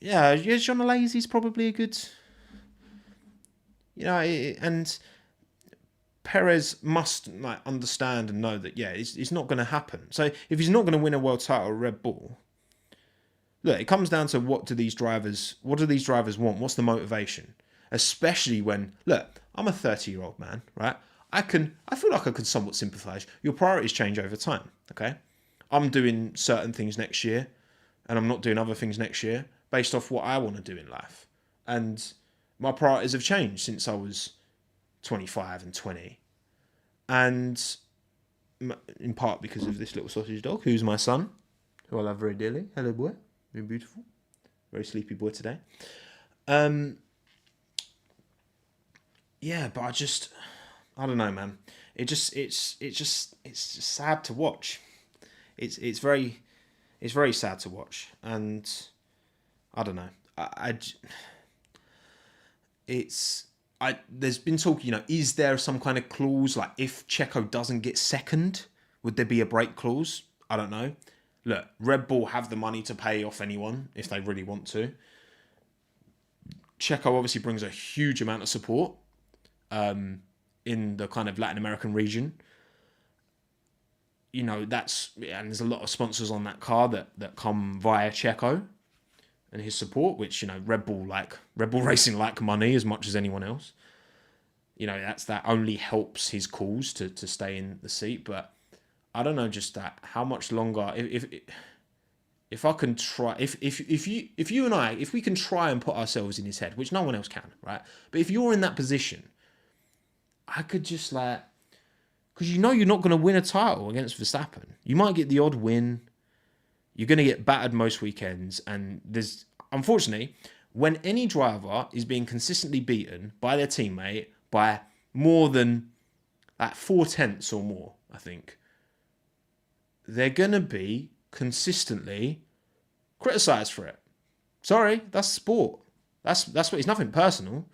[SPEAKER 1] Alesi's probably a good, and Perez must understand and know that it's not going to happen. So if he's not going to win a world title at Red Bull, look, it comes down to what do these drivers want? What's the motivation? Especially when, look, I'm a 30-year-old man, right? I feel like I can somewhat sympathise. Your priorities change over time, okay? I'm doing certain things next year, and I'm not doing other things next year based off what I want to do in life. And my priorities have changed since I was 25 and 20. And in part because of this little sausage dog, who's my son, who I love very dearly. Hello, boy. You're beautiful. Very sleepy boy today. But I don't know, man. It's just sad to watch. It's very sad to watch, and I don't know. There's been talk, is there some kind of clause, like if Checo doesn't get second, would there be a break clause? I don't know. Look, Red Bull have the money to pay off anyone if they really want to. Checo obviously brings a huge amount of support in the kind of Latin American region. And there's a lot of sponsors on that car that come via Checo and his support, which, Red Bull Racing like money as much as anyone else. That only helps his cause to stay in the seat. But I don't know, just that how much longer, if I can try, if you and I, if we can try and put ourselves in his head, which no one else can, right? But if you're in that position, I could just like, because you know you're not going to win a title against Verstappen. You might get the odd win. You're going to get battered most weekends, and there's unfortunately when any driver is being consistently beaten by their teammate by more than like 4/10 or more, I think they're going to be consistently criticised for it. Sorry, that's sport. That's what. It's nothing personal.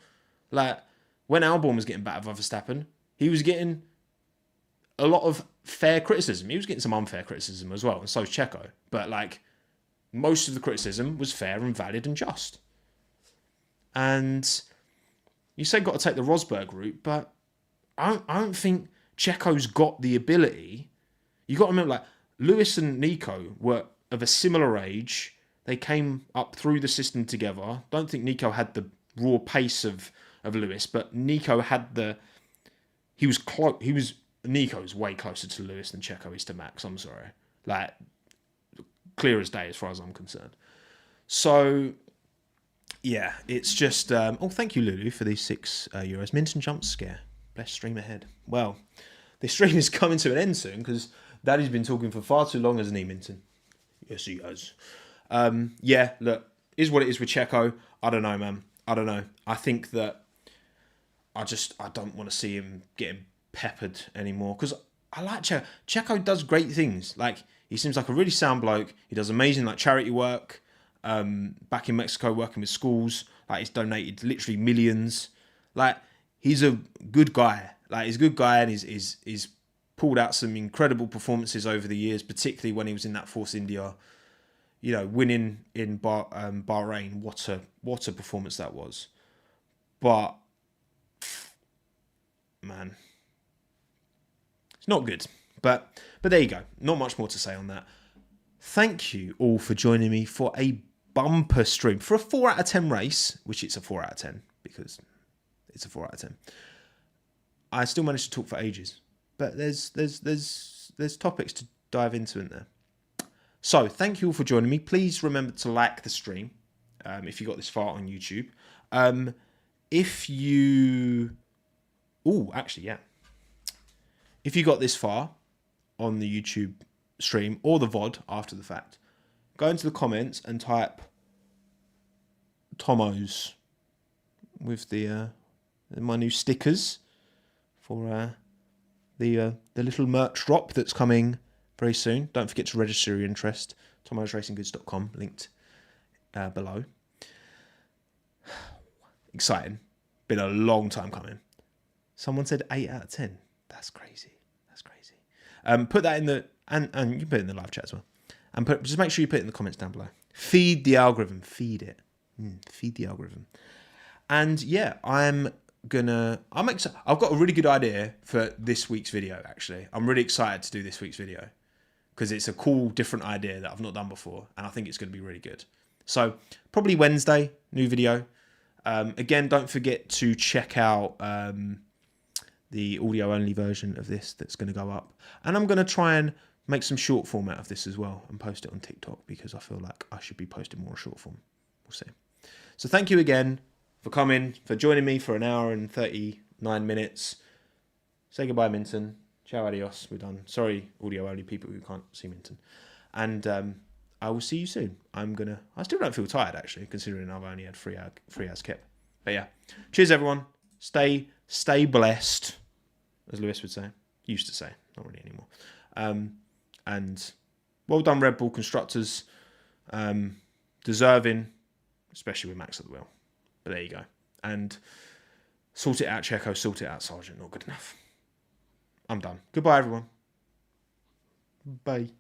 [SPEAKER 1] Like when Albon was getting battered by Verstappen, he was getting a lot of fair criticism. He was getting some unfair criticism as well, and so was Checo. But like most of the criticism was fair and valid and just. And you say got to take the Rosberg route, but I don't think Checo's got the ability. You got to remember, like Lewis and Nico were of a similar age. They came up through the system together. Don't think Nico had the raw pace of Lewis, but Nico had the. He was close. Nico's way closer to Lewis than Checo is to Max. I'm sorry, like clear as day as far as I'm concerned. So yeah, it's just. Thank you, Lulu, for these €6. Minton jump scare. Best stream ahead. Well, this stream is coming to an end soon because Daddy's been talking for far too long, hasn't he, Minton? Yes, he has. Yeah, look, is what it is with Checo. I don't know, man. I don't know. I think that I don't want to see him getting peppered anymore because I like Checo. Checo does great things. Like, he seems like a really sound bloke. He does amazing like charity work. Back in Mexico working with schools. Like, he's donated literally millions. Like, he's a good guy. Like, he's a good guy and he's pulled out some incredible performances over the years, particularly when he was in that Force India. You know, winning in Bahrain. What a performance that was. But man, it's not good. But there you go. Not much more to say on that. Thank you all for joining me for a bumper stream for a 4 out of 10 race, which it's a 4 out of 10 because it's a 4 out of 10. I still managed to talk for ages, but there's topics to dive into in there. So thank you all for joining me. Please remember to like the stream if you got this far on YouTube. If you got this far on the YouTube stream or the VOD after the fact, go into the comments and type Tommo's with the my new stickers for the little merch drop that's coming very soon. Don't forget to register your interest. tommosracinggoods.com, linked below. Exciting. Been a long time coming. Someone said 8 out of 10. That's crazy. Put that in the and you can put it in the live chat as well. And just make sure you put it in the comments down below. Feed the algorithm. Feed it. Feed the algorithm. And yeah, I've got a really good idea for this week's video, actually. I'm really excited to do this week's video because it's a cool, different idea that I've not done before. And I think it's going to be really good. So probably Wednesday, new video. Again, don't forget to check out the audio-only version of this that's going to go up. And I'm going to try and make some short form out of this as well and post it on TikTok because I feel like I should be posting more short form. We'll see. So thank you again for coming, for joining me for an hour and 39 minutes. Say goodbye, Minton. Ciao, adios. We're done. Sorry, audio-only people who can't see Minton. And I will see you soon. I still don't feel tired, actually, considering I've only had 3 hours kept. But yeah. Cheers, everyone. Stay blessed, as Lewis would say. Used to say, not really anymore. And well done, Red Bull constructors. Deserving, especially with Max at the wheel. But there you go. And sort it out, Checo. Sort it out, Sergeant. Not good enough. I'm done. Goodbye, everyone. Bye.